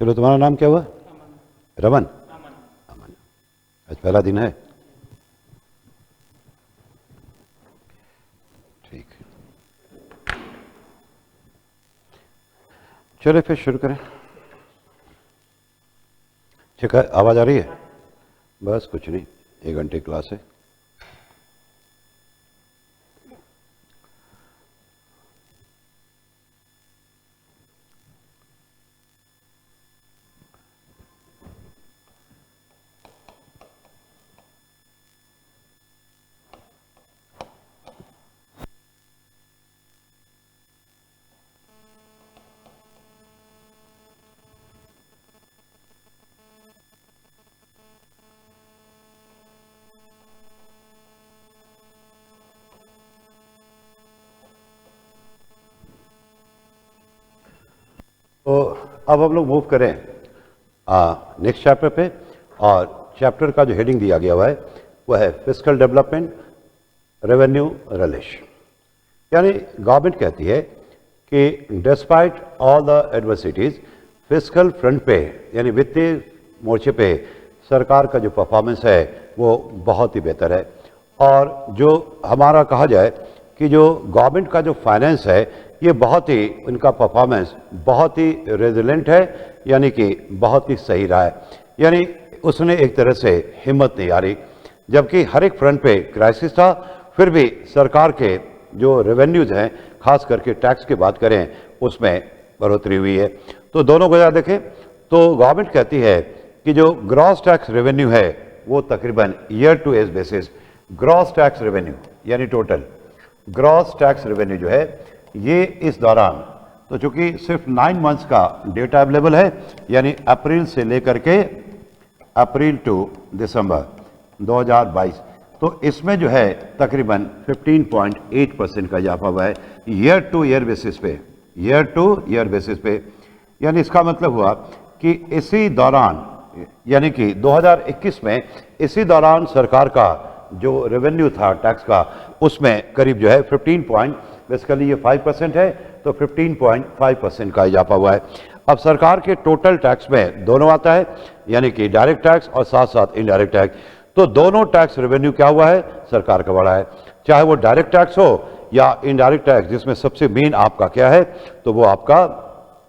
चलो, तुम्हारा नाम क्या हुआ? रमन। अमन। आज पहला दिन है। ठीक, चलो फिर शुरू करें। ठीक है, आवाज आ रही है? बस कुछ नहीं, 1 घंटे क्लास है। तो अब हम लोग मूव करें नेक्स्ट चैप्टर पे, और चैप्टर का जो हेडिंग दिया गया हुआ है वह है फिस्कल डेवलपमेंट रेवेन्यू रिलेशन। यानी गवर्नमेंट कहती है कि despite all the adversities, fiscal front पे यानी वित्तीय मोर्चे पे सरकार का जो परफॉर्मेंस है वो बहुत ही बेहतर है। और जो हमारा कहा जाए कि जो गवर्नमेंट का जो फाइनेंस है ये बहुत ही, इनका परफॉर्मेंस बहुत ही रेजिलेंट है, यानी कि बहुत ही सही रहा है। यानी उसने एक तरह से हिम्मत नहीं हारी, जबकि हर एक फ्रंट पे क्राइसिस था, फिर भी सरकार के जो रेवेन्यूज हैं, खास करके टैक्स की बात करें, उसमें बढ़ोतरी हुई है। तो दोनों को याद देखें तो गवर्नमेंट कहती है कि जो ग्रॉस टैक्स रेवेन्यू है वो तकरीबन year two year basis, gross tax revenue यानी टोटल ग्रॉस टैक्स रेवेन्यू जो है ये इस दौरान, तो चूंकि सिर्फ 9 मंथ्स का डेटा अवेलेबल है, यानी अप्रैल से लेकर के अप्रैल टू दिसंबर 2022, तो इसमें जो है तकरीबन 15.8% का इजाफा हुआ है ईयर टू ईयर बेसिस पे, ईयर टू ईयर बेसिस पे। यानी इसका मतलब हुआ कि इसी दौरान, यानी कि 2021 में इसी दौरान सरकार का जो रेवेन्यू था टैक्स का, उसमें करीब जो है बेसिकली ये 5% है, तो 15.5% का इजाफा हुआ है। अब सरकार के टोटल टैक्स में दोनों आता है, यानी कि डायरेक्ट टैक्स और साथ साथ इनडायरेक्ट टैक्स। तो दोनों टैक्स रेवेन्यू क्या हुआ है, सरकार का बढ़ा है, चाहे वो डायरेक्ट टैक्स हो या इनडायरेक्ट टैक्स, जिसमें सबसे मेन आपका क्या है, तो वो आपका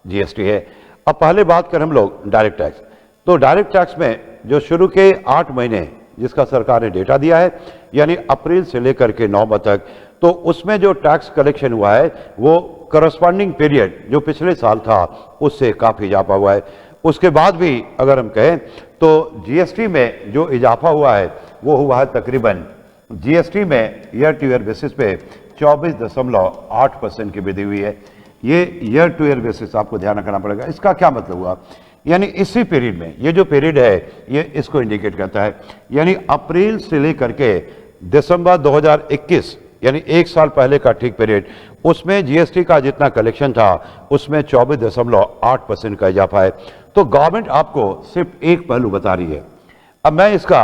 जीएसटी है। अब पहले बात करें हम लोग डायरेक्ट टैक्स, तो डायरेक्ट टैक्स में जो शुरू के 8 महीने जिसका सरकार ने डेटा दिया है, यानी अप्रैल से लेकर के नवंबर तक, तो उसमें जो टैक्स कलेक्शन हुआ है वो करस्पॉन्डिंग पीरियड जो पिछले साल था उससे काफ़ी इजाफा हुआ है। उसके बाद भी अगर हम कहें तो जीएसटी में जो इजाफा हुआ है वो हुआ है तकरीबन, जीएसटी में ईयर टू ईयर बेसिस पे 24.8% की वृद्धि हुई है। ये ईयर टू ईयर बेसिस आपको ध्यान रखना पड़ेगा। इसका क्या मतलब हुआ, यानी इसी पीरियड में, ये जो पीरियड है ये इसको इंडिकेट करता है, यानी अप्रैल से लेकर के दिसंबर 2021, यानी 1 साल पहले का ठीक पीरियड, उसमें जीएसटी का जितना कलेक्शन था उसमें 24.8% का इजाफा है। तो गवर्नमेंट आपको सिर्फ एक पहलू बता रही है। अब मैं इसका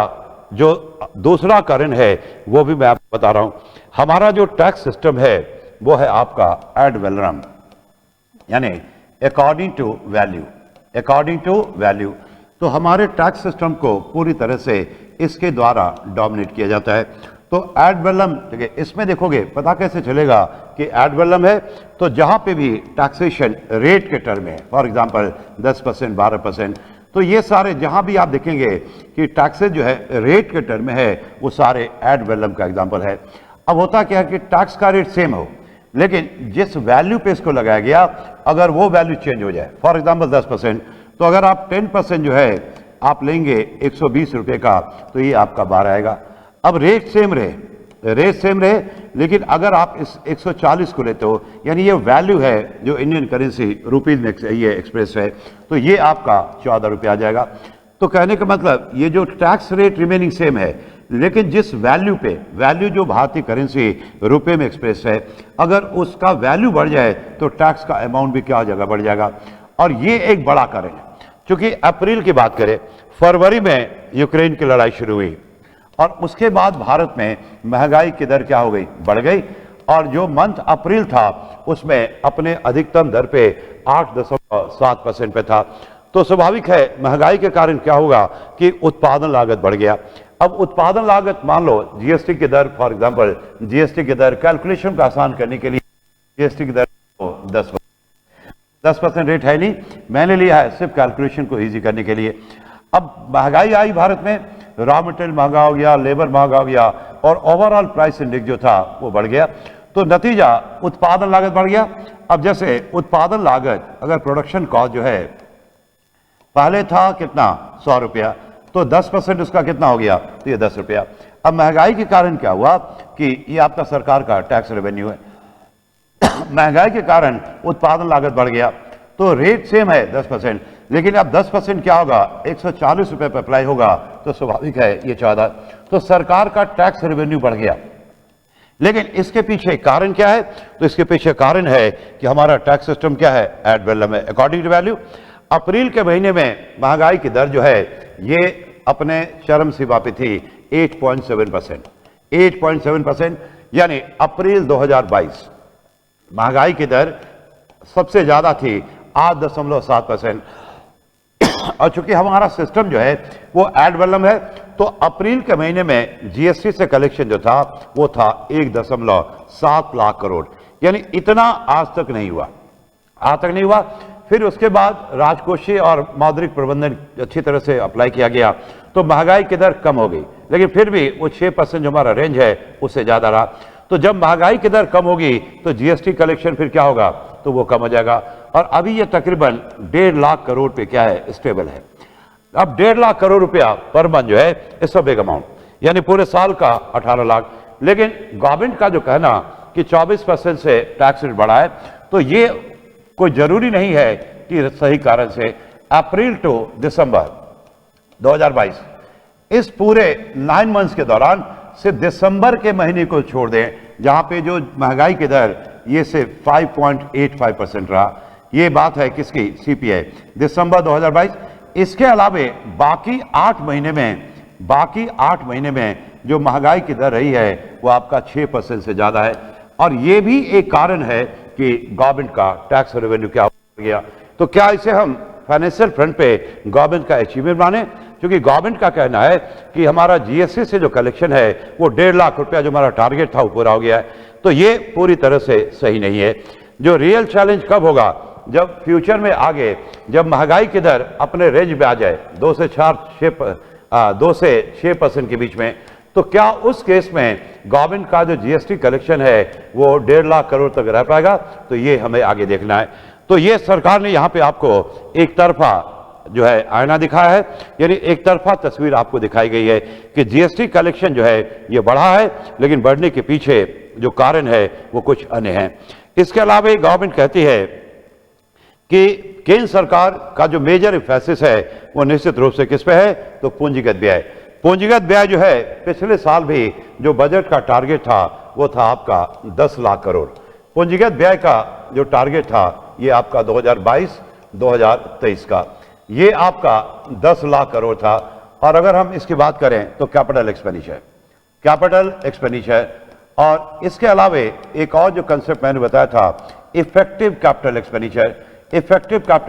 जो दूसरा कारण है वो भी मैं आपको बता रहा हूं। हमारा जो टैक्स सिस्टम है वो है आपका एड वैलोरम, यानी according to value, according to value. तो हमारे टैक्स सिस्टम को पूरी तरह से इसके द्वारा डोमिनेट किया जाता है। तो एड वैलोरम, देखिए इसमें देखोगे पता कैसे चलेगा कि एड वैलोरम है, तो जहां पे भी टैक्सेशन रेट के टर्म में, फॉर एग्जांपल 10%, 12%, तो ये सारे जहां भी आप देखेंगे कि टैक्सेस जो है रेट के टर्म में है, वो सारे एड वैलोरम का एग्जांपल है। अब होता क्या है कि टैक्स का रेट सेम हो, लेकिन जिस वैल्यू पे इसको लगाया गया, अगर वो वैल्यू चेंज हो जाए, फॉर एग्जांपल 10%, तो अगर आप 10% जो है आप लेंगे 120 रुपए का, तो ये आपका 12 आएगा। अब रेट सेम रहे, रेट सेम रहे, लेकिन अगर आप इस 140 को लेते हो, यानी ये वैल्यू है जो इंडियन करेंसी रुपीज में ये एक्सप्रेस है, तो ये आपका 14 रुपये आ जाएगा। तो कहने का मतलब ये जो टैक्स रेट रिमेनिंग सेम है, लेकिन जिस वैल्यू पे, वैल्यू जो भारतीय करेंसी रुपए में एक्सप्रेस है, अगर उसका वैल्यू बढ़ जाए तो टैक्स का अमाउंट भी क्या हो जाएगा, बढ़ जाएगा। और ये एक बड़ा कारण है, क्योंकि अप्रैल की बात करें, फरवरी में यूक्रेन की लड़ाई शुरू हुई और उसके बाद भारत में महंगाई की दर क्या हो गई, बढ़ गई, और जो मंथ अप्रैल था उसमें अपने अधिकतम दर पे 8.7% पे था। तो स्वाभाविक है महंगाई के कारण क्या होगा कि उत्पादन लागत बढ़ गया। अब उत्पादन लागत मान लो जीएसटी की दर, फॉर एग्जांपल जीएसटी की दर कैलकुलेशन को आसान करने के लिए जीएसटी की दर 10% रेट है नहीं, मैंने लिया है सिर्फ कैलकुलेशन को इजी करने के लिए। अब महंगाई आई भारत में, रॉ मटेरियल महंगा हो गया, लेबर महंगा हो गया और ओवरऑल प्राइस इंडेक्स जो था वो बढ़ गया, तो नतीजा उत्पादन लागत बढ़ गया। अब जैसे उत्पादन लागत अगर प्रोडक्शन कॉस्ट जो है पहले था कितना 100 रुपया, तो 10% उसका कितना हो गया, तो ये 10 रुपया। अब महंगाई के कारण क्या हुआ कि ये आपका सरकार का टैक्स रेवेन्यू है, महंगाई के कारण उत्पादन लागत बढ़ गया, तो रेट सेम है 10%, लेकिन अब 10% क्या होगा 140 रुपये पर अप्लाई होगा, तो स्वाभाविक है ये 14, तो सरकार का टैक्स रेवेन्यू बढ़ गया। लेकिन इसके पीछे कारण क्या है, तो इसके पीछे कारण है कि हमारा टैक्स सिस्टम क्या है, एड वैल्यूम है, अकॉर्डिंग टू वैल्यू। अप्रैल के महीने में महंगाई की दर जो है ये अपने चरम सीमा पे थी 8.7%, 8.7%, यानी अप्रैल 2022 महंगाई की दर सबसे ज्यादा थी 8.7%। और चूंकि हमारा सिस्टम जो है वो एड वैल्यूम है, तो अप्रैल के महीने में जीएसटी से कलेक्शन जो था वो था 1.7 लाख करोड़, यानी इतना आज तक नहीं हुआ। फिर उसके बाद राजकोषीय और मौद्रिक प्रबंधन अच्छी तरह से अप्लाई किया गया, तो महंगाई की दर कम हो गई, लेकिन फिर भी वो 6% जो हमारा रेंज है उससे ज्यादा रहा। तो जब महंगाई की दर कम होगी तो जीएसटी कलेक्शन फिर क्या होगा, तो वो कम हो जाएगा। और अभी ये तकरीबन 1.5 लाख करोड़ पे क्या है, स्टेबल है। अब 1.5 लाख करोड़ रुपया पर मंथ जो है इट्स अ बिग अमाउंट, यानी पूरे साल का 18 लाख। लेकिन गवर्नमेंट का जो कहना कि 24% से टैक्स रेट बढ़ा है, तो ये कोई जरूरी नहीं है कि सही कारण से। अप्रैल टू दिसंबर 2022 इस पूरे 9 मंथ्स के दौरान सिर्फ दिसंबर के महीने को छोड़ दें जहां पे जो महंगाई की दर ये सिर्फ 5.85% रहा। ये बात है किसकी, सीपीआई, दिसंबर 2022। इसके अलावे बाकी 8 महीने में जो महंगाई की दर रही है वो आपका 6% से ज्यादा है। और ये भी एक कारण है कि गवर्नमेंट का टैक्स रेवेन्यू क्या हो गया। तो क्या इसे हम फाइनेंशियल फ्रंट पे गवर्नमेंट का अचीवमेंट माने, क्योंकि गवर्नमेंट का कहना है कि हमारा जीएसटी से जो कलेक्शन है वो 1.5 लाख रुपया जो हमारा टारगेट था वो पूरा हो गया है। तो ये पूरी तरह से सही नहीं है। जो रियल चैलेंज कब होगा, जब फ्यूचर में आगे जब महंगाई की दर अपने रेंज में आ जाए 2 से 6% के बीच में, तो क्या उस केस में गवर्नमेंट का जो जीएसटी कलेक्शन है वो 1.5 लाख करोड़ तक रह पाएगा, तो ये हमें आगे देखना है। तो ये सरकार ने यहाँ पे आपको एक तरफा जो है आईना दिखाया है, यानी एक तरफा तस्वीर आपको दिखाई गई है कि जीएसटी कलेक्शन जो है ये बढ़ा है, लेकिन बढ़ने के पीछे जो कारण है वो कुछ अन्य है। इसके अलावा गवर्नमेंट कहती है कि केंद्र सरकार का जो मेजर एम्फेसिस है वो निश्चित रूप से किस पे है, तो पूंजीगत व्यय। पूंजीगत व्यय जो है पिछले साल भी जो बजट का टारगेट था वो था आपका 10 लाख करोड़। पूंजीगत व्यय का जो टारगेट था ये आपका 2022-2023 का ये आपका 10 लाख करोड़ था। और अगर हम इसकी बात करें तो कैपिटल एक्सपेंडिचर और इसके अलावे एक और जो कंसेप्ट मैंने बताया था इफेक्टिव कैपिटल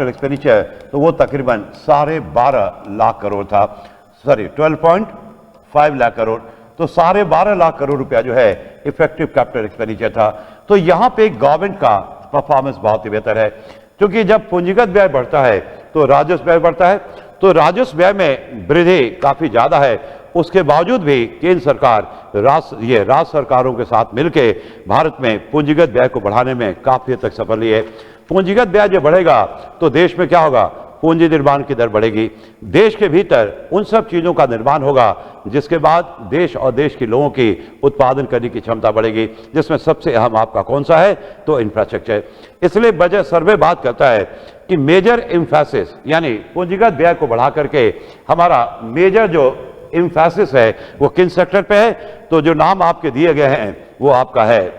एक्सपेंडिचर, तो वो तकरीबन 12.5 लाख करोड़ था, 12.5 लाख करोड़। तो 12.5 लाख करोड़ रुपया जो है इफेक्टिव कैपिटल एक्सपेंडिचर था। तो यहां पे गवर्नमेंट का परफॉर्मेंस बहुत ही बेहतर है, क्योंकि जब पूंजीगत व्यय बढ़ता है तो राजस्व व्यय बढ़ता है, तो राजस्व व्यय में वृद्धि काफी ज्यादा है। उसके बावजूद भी केंद्र सरकार राज्य सरकारों के साथ मिलकर भारत में पूंजीगत व्यय को बढ़ाने में काफी हद तक सफल रही है। पूंजीगत व्यय जब बढ़ेगा तो देश में क्या होगा, पूंजी निर्माण की दर बढ़ेगी, देश के भीतर उन सब चीजों का निर्माण होगा जिसके बाद देश और देश के लोगों की उत्पादन करने की क्षमता बढ़ेगी, जिसमें सबसे अहम आपका कौन सा है, तो इंफ्रास्ट्रक्चर। इसलिए बजट सर्वे बात करता है कि मेजर एम्फेसिस यानी पूंजीगत व्यय को बढ़ा करके हमारा मेजर जो एम्फेसिस है वो किन सेक्टर पे है, तो जो नाम आपके दिए गए हैं वो आपका है,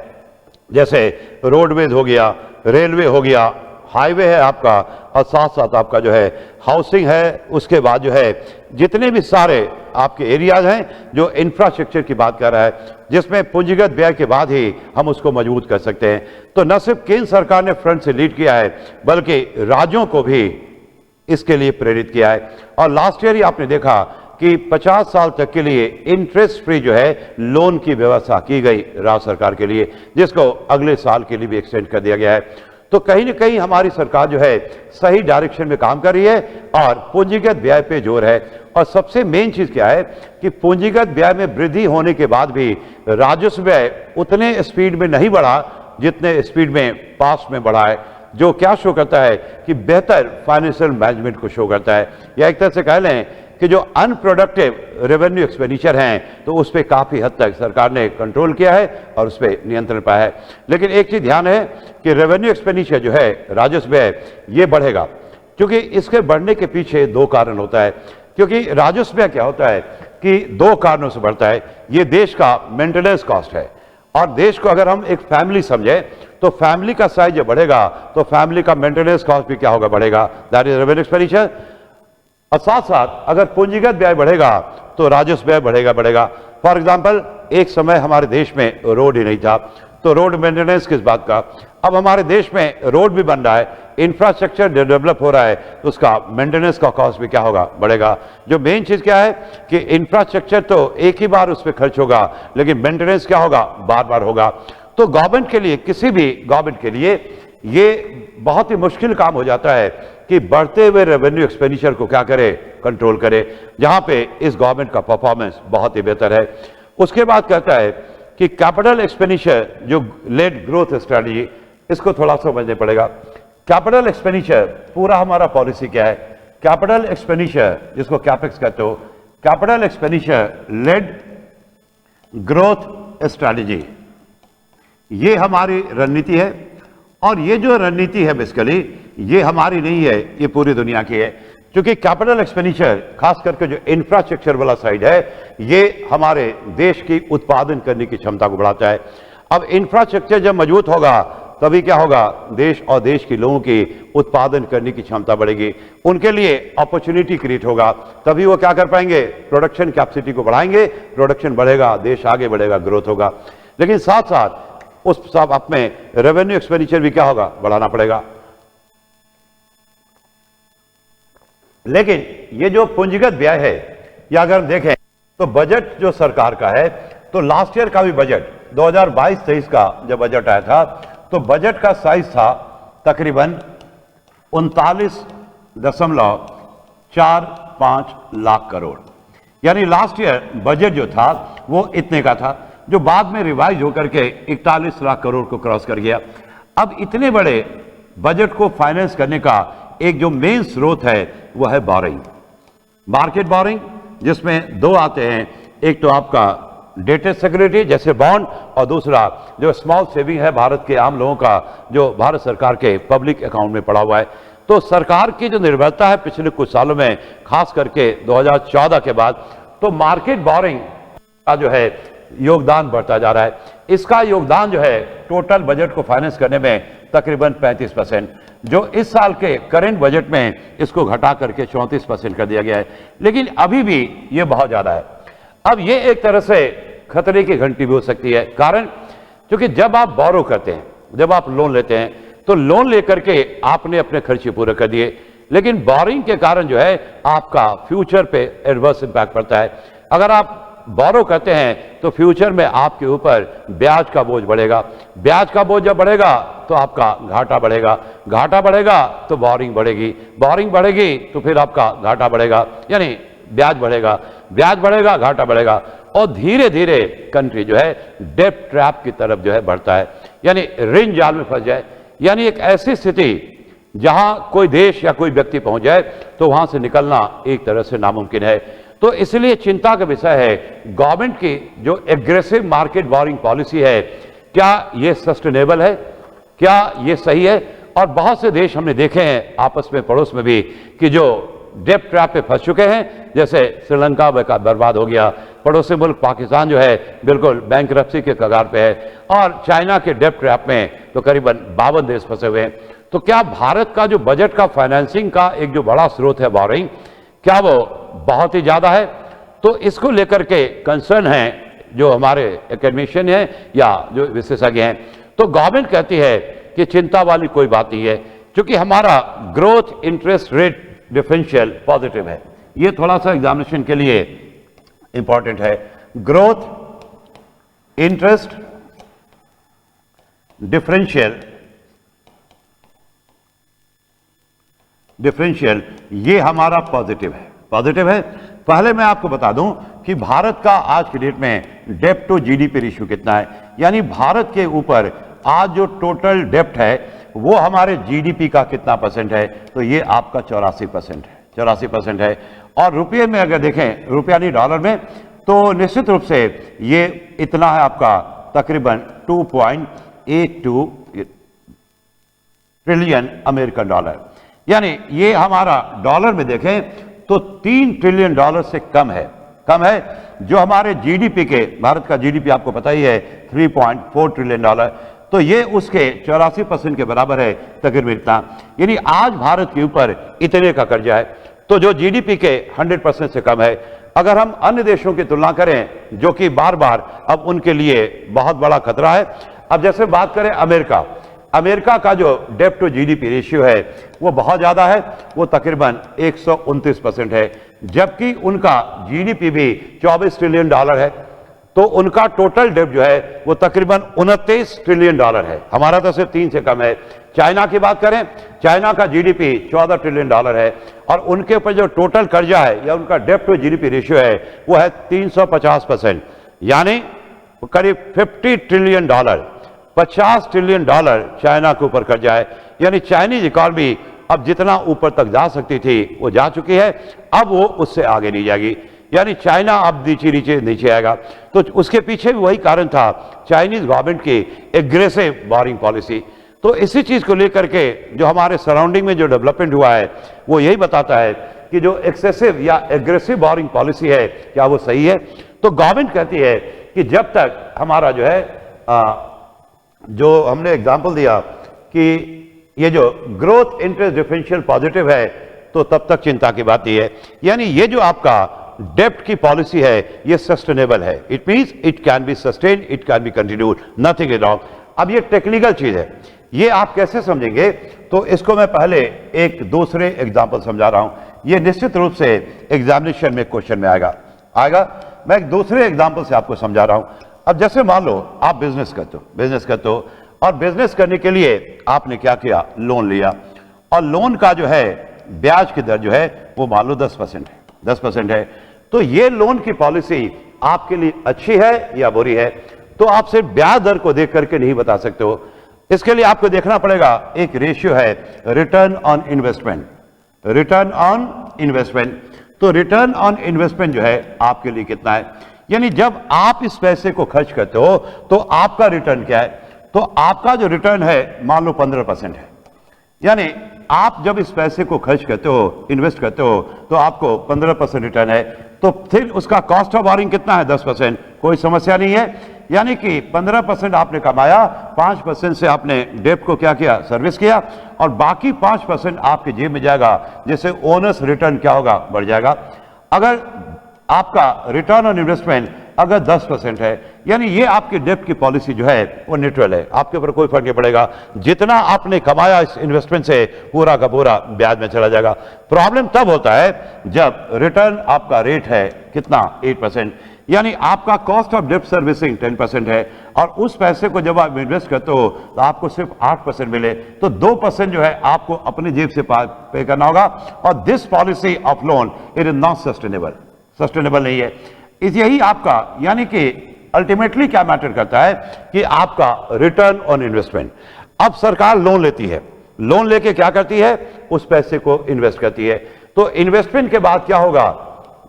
जैसे रोडवेज हो गया, रेलवे हो गया, हाईवे है आपका, और साथ साथ आपका जो है हाउसिंग है। उसके बाद जो है जितने भी सारे आपके एरियाज हैं जो इंफ्रास्ट्रक्चर की बात कर रहा है, जिसमें पूंजीगत व्यय के बाद ही हम उसको मजबूत कर सकते हैं। तो न सिर्फ केंद्र सरकार ने फ्रंट से लीड किया है, बल्कि राज्यों को भी इसके लिए प्रेरित किया है। और लास्ट ईयर ही आपने देखा कि 50 साल तक के लिए इंटरेस्ट फ्री जो है लोन की व्यवस्था की गई राज्य सरकार के लिए, जिसको अगले साल के लिए भी एक्सटेंड कर दिया गया है। तो कहीं ना कहीं हमारी सरकार जो है सही डायरेक्शन में काम कर रही है और पूंजीगत व्यय पे जोर है। और सबसे मेन चीज क्या है कि पूंजीगत व्यय में वृद्धि होने के बाद भी राजस्व व्यय उतने स्पीड में नहीं बढ़ा जितने स्पीड में पास्ट में बढ़ा है, जो क्या शो करता है कि बेहतर फाइनेंशियल मैनेजमेंट को शो करता है। या एक तरह से कह लें कि जो अनप्रोडक्टिव रेवेन्यू एक्सपेंडिचर हैं तो उस पर काफ़ी हद तक सरकार ने कंट्रोल किया है और उस पर नियंत्रण पाया है। लेकिन एक चीज़ ध्यान है कि रेवेन्यू एक्सपेंडिचर जो है राजस्व व्यय ये बढ़ेगा, क्योंकि इसके बढ़ने के पीछे दो कारण होता है। क्योंकि राजस्व व्यय क्या होता है कि दो कारणों से बढ़ता है। ये देश का मेंटेनेंस कॉस्ट है, और देश को अगर हम एक फैमिली समझे तो फैमिली का साइज जब बढ़ेगा तो फैमिली का मेंटेनेंस कॉस्ट भी क्या होगा, बढ़ेगा, दैट इज रेवेन्यू एक्सपेंडिचर। और साथ साथ अगर पूंजीगत व्यय बढ़ेगा तो राजस्व व्यय बढ़ेगा। फॉर एग्जाम्पल, एक समय हमारे देश में रोड ही नहीं था, तो रोड मेंटेनेंस किस बात का। अब हमारे देश में रोड भी बन रहा है, इंफ्रास्ट्रक्चर डेवलप हो रहा है, तो उसका मेंटेनेंस का कॉस्ट भी क्या होगा, बढ़ेगा। जो मेन चीज क्या है कि इंफ्रास्ट्रक्चर तो एक ही बार उस पर खर्च होगा, लेकिन मेंटेनेंस क्या होगा, बार बार होगा। तो गवर्नमेंट के लिए, किसी भी गवर्नमेंट के लिए ये बहुत ही मुश्किल काम हो जाता है कि बढ़ते हुए रेवेन्यू एक्सपेंडिचर को क्या करे, कंट्रोल करे, जहां पे इस गवर्नमेंट का परफॉर्मेंस बहुत ही बेहतर है। उसके बाद कहता है कि कैपिटल एक्सपेंडिचर जो लेड ग्रोथ स्ट्रेटजी, इसको थोड़ा समझने पड़ेगा। कैपिटल एक्सपेंडिचर पूरा हमारा पॉलिसी क्या है। कैपिटल एक्सपेंडिचर जिसको कैपेक्स कहते हो, capital expenditure led growth strategy, ये हमारी रणनीति है। और ये जो रणनीति है बेसिकली ये हमारी नहीं है, ये पूरी दुनिया की है। क्योंकि कैपिटल एक्सपेंडिचर खास करके जो इंफ्रास्ट्रक्चर वाला साइड है, ये हमारे देश की उत्पादन करने की क्षमता को बढ़ाता है। अब इंफ्रास्ट्रक्चर जब मजबूत होगा तभी क्या होगा, देश और देश के लोगों की उत्पादन करने की क्षमता बढ़ेगी, उनके लिए अपॉर्चुनिटी क्रिएट होगा, तभी वो क्या कर पाएंगे, प्रोडक्शन कैपेसिटी को बढ़ाएंगे, प्रोडक्शन बढ़ेगा, देश आगे बढ़ेगा, ग्रोथ होगा। लेकिन साथ साथ उस सब अपने रेवेन्यू एक्सपेंडिचर भी क्या होगा, बढ़ाना पड़ेगा। लेकिन ये जो पूंजीगत व्यय है, या अगर देखें तो बजट जो सरकार का है, तो लास्ट ईयर का भी बजट 2022-23 का जब बजट आया था तो बजट का साइज था तकरीबन 39.45 लाख करोड़। यानी लास्ट ईयर बजट जो था वो इतने का था, जो बाद में रिवाइज होकर के 41 लाख करोड़ को क्रॉस कर गया। अब इतने बड़े बजट को फाइनेंस करने का एक जो मेन स्रोत है वो है बोरिंग, मार्केट बोरिंग, जिसमें दो आते हैं, एक तो आपका डेट सिक्योरिटी जैसे बॉन्ड, और दूसरा जो स्मॉल सेविंग है भारत के आम लोगों का, जो भारत सरकार के पब्लिक अकाउंट में पड़ा हुआ है। तो सरकार की जो निर्भरता है पिछले कुछ सालों में, खास करके 2014 के बाद, तो मार्केट बोरिंग का जो है योगदान बढ़ता जा रहा है। इसका योगदान जो है टोटल बजट को फाइनेंस करने में तकरीबन 35%, जो इस साल के करंट बजट में इसको घटा करके 34% कर दिया गया है। लेकिन अभी भी ये बहुत ज्यादा है। अब ये एक तरह से खतरे की घंटी भी हो सकती है, कारण क्योंकि जब आप बोरो करते हैं, जब आप लोन लेते हैं, तो लोन लेकर के आपने अपने खर्चे पूरे कर दिए, लेकिन बोरिंग के कारण जो है आपका फ्यूचर पे एडवर्स इंपैक्ट पड़ता है। अगर आप बोरो करते हैं तो फ्यूचर में आपके ऊपर ब्याज का बोझ बढ़ेगा, ब्याज का बोझ जब बढ़ेगा तो आपका घाटा बढ़ेगा, घाटा बढ़ेगा तो बोरिंग बढ़ेगी, बोरिंग बढ़ेगी तो फिर आपका घाटा बढ़ेगा, यानी ब्याज बढ़ेगा, ब्याज बढ़ेगा, घाटा बढ़ेगा, और धीरे धीरे कंट्री जो है डेब्ट ट्रैप की तरफ जो है बढ़ता है, यानी ऋण जाल में फंस जाए। यानी एक ऐसी स्थिति जहां कोई देश या कोई व्यक्ति पहुंच जाए तो वहां से निकलना एक तरह से नामुमकिन है। तो इसलिए चिंता का विषय है गवर्नमेंट की जो एग्रेसिव मार्केट बोरिंग पॉलिसी है, क्या ये सस्टेनेबल है, क्या ये सही है। और बहुत से देश हमने देखे हैं आपस में, पड़ोस में भी, कि जो डेब्ट ट्रैप पे फंस चुके हैं, जैसे श्रीलंका बर्बाद हो गया, पड़ोसी मुल्क पाकिस्तान जो है बिल्कुल बैंकरप्सी के कगार पे है, और चाइना के डेब्ट ट्रैप में तो करीबन 52 देश फंसे हुए हैं। तो क्या भारत का जो बजट का फाइनेंसिंग का एक जो बड़ा स्रोत है बोरिंग, क्या वो बहुत ही ज्यादा है? तो इसको लेकर के कंसर्न है जो हमारे एकेडमिशियन हैं या जो विशेषज्ञ हैं। तो गवर्नमेंट कहती है कि चिंता वाली कोई बात नहीं है, क्योंकि हमारा growth interest rate differential positive है। ये थोड़ा सा एग्जामिनेशन के लिए इंपॉर्टेंट है। ग्रोथ इंटरेस्ट डिफरेंशियल ये हमारा पॉजिटिव है। पहले मैं आपको बता दूं कि भारत का आज की डेट में डेप्ट टू जीडीपी रेशियो कितना है, यानी भारत के ऊपर आज जो टोटल डेप्ट है वो हमारे जीडीपी का कितना परसेंट है, तो ये आपका 84% है। और रुपये में अगर देखें, रुपया नहीं डॉलर में, तो निश्चित रूप से ये इतना है आपका तकरीबन 2.82 ट्रिलियन अमेरिकन डॉलर, यानी ये हमारा डॉलर में देखें तो 3 ट्रिलियन डॉलर से कम है। जो हमारे जीडीपी के, भारत का जीडीपी आपको पता ही है 3.4 ट्रिलियन डॉलर, तो ये उसके 84% के बराबर है तकरीबन इतना। यानी आज भारत के ऊपर इतने का कर्जा है, तो जो जीडीपी के 100% से कम है। अगर हम अन्य देशों की तुलना करें जो कि बार बार अब उनके लिए बहुत बड़ा खतरा है, अब जैसे बात करें अमेरिका का जो डेप्ट टू जीडीपी रेशियो है वो बहुत ज्यादा है, वो तकरीबन 129% है, जबकि उनका जीडीपी भी 24 ट्रिलियन डॉलर है, तो उनका टोटल डेप्ट जो है वो तकरीबन 29 ट्रिलियन डॉलर है। हमारा तो सिर्फ 3 से कम है। चाइना की बात करें, चाइना का जीडीपी 14 ट्रिलियन डॉलर है, और उनके ऊपर जो टोटल कर्जा है या उनका डेप्ट टू जीडीपी रेशियो है वो है 350%, यानी करीब 50 trillion dollar, 50 trillion dollar China के ऊपर कर्जा है। यानी चाइनीज इकॉनमी अब जितना ऊपर तक जा सकती थी वो जा चुकी है, अब वो उससे आगे नहीं जाएगी, यानी चाइना अब नीचे आएगा। तो उसके पीछे भी वही कारण था, चाइनीज गवर्नमेंट की एग्रेसिव बोरिंग पॉलिसी। तो इसी चीज को लेकर के जो हमारे सराउंडिंग में जो डेवलपमेंट हुआ है वो यही बताता है कि जो एक्सेसिव या एग्रेसिव बोरिंग पॉलिसी है क्या वो सही है। तो गवर्नमेंट कहती है कि जब तक हमारा जो है जो हमने एग्जाम्पल दिया कि ये जो ग्रोथ इंटरेस्ट डिफरेंशियल पॉजिटिव है, तो तब तक चिंता की बात नहीं है। यानी ये जो आपका डेप्ट की पॉलिसी है ये सस्टेनेबल है, it means it can be sustain, it can be continued, nothing is wrong. अब ये टेक्निकल चीज है, ये आप कैसे समझेंगे, तो इसको मैं पहले एक दूसरे एग्जाम्पल समझा रहा हूं। ये निश्चित रूप से एग्जामिनेशन में क्वेश्चन में आएगा। मैं एक दूसरे एग्जाम्पल से आपको समझा रहा हूं। अब जैसे मान लो आप बिजनेस करते हो और बिजनेस करने के लिए आपने क्या किया, लोन लिया, और लोन का जो है ब्याज की दर जो है वो मान लो 10% है। तो ये लोन की पॉलिसी आपके लिए अच्छी है या बुरी है, तो आप सिर्फ ब्याज दर को देख करके नहीं बता सकते हो। इसके लिए आपको देखना पड़ेगा, एक रेशियो है रिटर्न ऑन इन्वेस्टमेंट। तो रिटर्न ऑन इन्वेस्टमेंट जो है आपके लिए कितना है, यानी जब आप इस पैसे को खर्च करते हो तो आपका रिटर्न क्या है। तो आपका जो रिटर्न है मान लो 15% है, यानी आप जब इस पैसे को खर्च करते हो, इन्वेस्ट करते हो, तो आपको 15% रिटर्न है। तो फिर उसका कॉस्ट ऑफ बोरिंग कितना है, 10%, कोई समस्या नहीं है। यानी कि 15% आपने कमाया, 5% से आपने डेप्ट को क्या किया, सर्विस किया, और बाकी 5% आपके जेब में जाएगा, जिससे ओनर्स रिटर्न क्या होगा, बढ़ जाएगा। अगर आपका रिटर्न ऑन इन्वेस्टमेंट अगर 10% है, यानी ये आपकी डेप्ट की पॉलिसी जो है वो न्यूट्रल है, आपके ऊपर कोई फर्क नहीं पड़ेगा। जितना आपने कमाया इस इन्वेस्टमेंट से पूरा का पूरा ब्याज में चला जाएगा। प्रॉब्लम तब होता है जब रिटर्न आपका रेट है कितना, 8%, यानी आपका कॉस्ट ऑफ डेप्ट सर्विसिंग 10% है, और उस पैसे को जब आप इन्वेस्ट करते हो तो आपको सिर्फ 8% मिले, तो 2% जो है आपको अपनी जेब से पे करना होगा। और this policy of loan it is not sustainable नहीं है। इस यही आपका, यानी कि अल्टीमेटली क्या मैटर करता है कि आपका रिटर्न ऑन इन्वेस्टमेंट। अब सरकार लोन लेती है, लोन लेके क्या करती है, उस पैसे को इन्वेस्ट करती है। तो इन्वेस्टमेंट के बाद क्या होगा,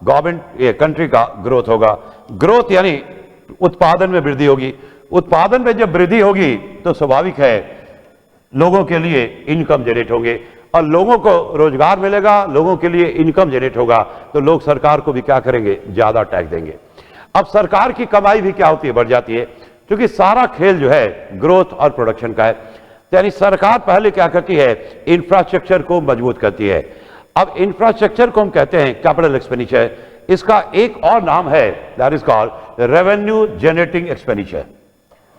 गवर्नमेंट कंट्री का ग्रोथ होगा। ग्रोथ यानी उत्पादन में वृद्धि होगी। उत्पादन में जब वृद्धि होगी तो स्वाभाविक है लोगों के लिए इनकम जनरेट होंगे, और लोगों को रोजगार मिलेगा, लोगों के लिए इनकम जनरेट होगा, तो लोग सरकार को भी क्या करेंगे, ज्यादा टैक्स देंगे। अब सरकार की कमाई भी क्या होती है, बढ़ जाती है, क्योंकि सारा खेल जो है ग्रोथ और प्रोडक्शन का है। यानी सरकार पहले क्या करती है, इंफ्रास्ट्रक्चर को मजबूत करती है। अब इंफ्रास्ट्रक्चर को हम कहते हैं कैपिटल एक्सपेंडिचर, इसका एक और नाम है that is called revenue generating expenditure.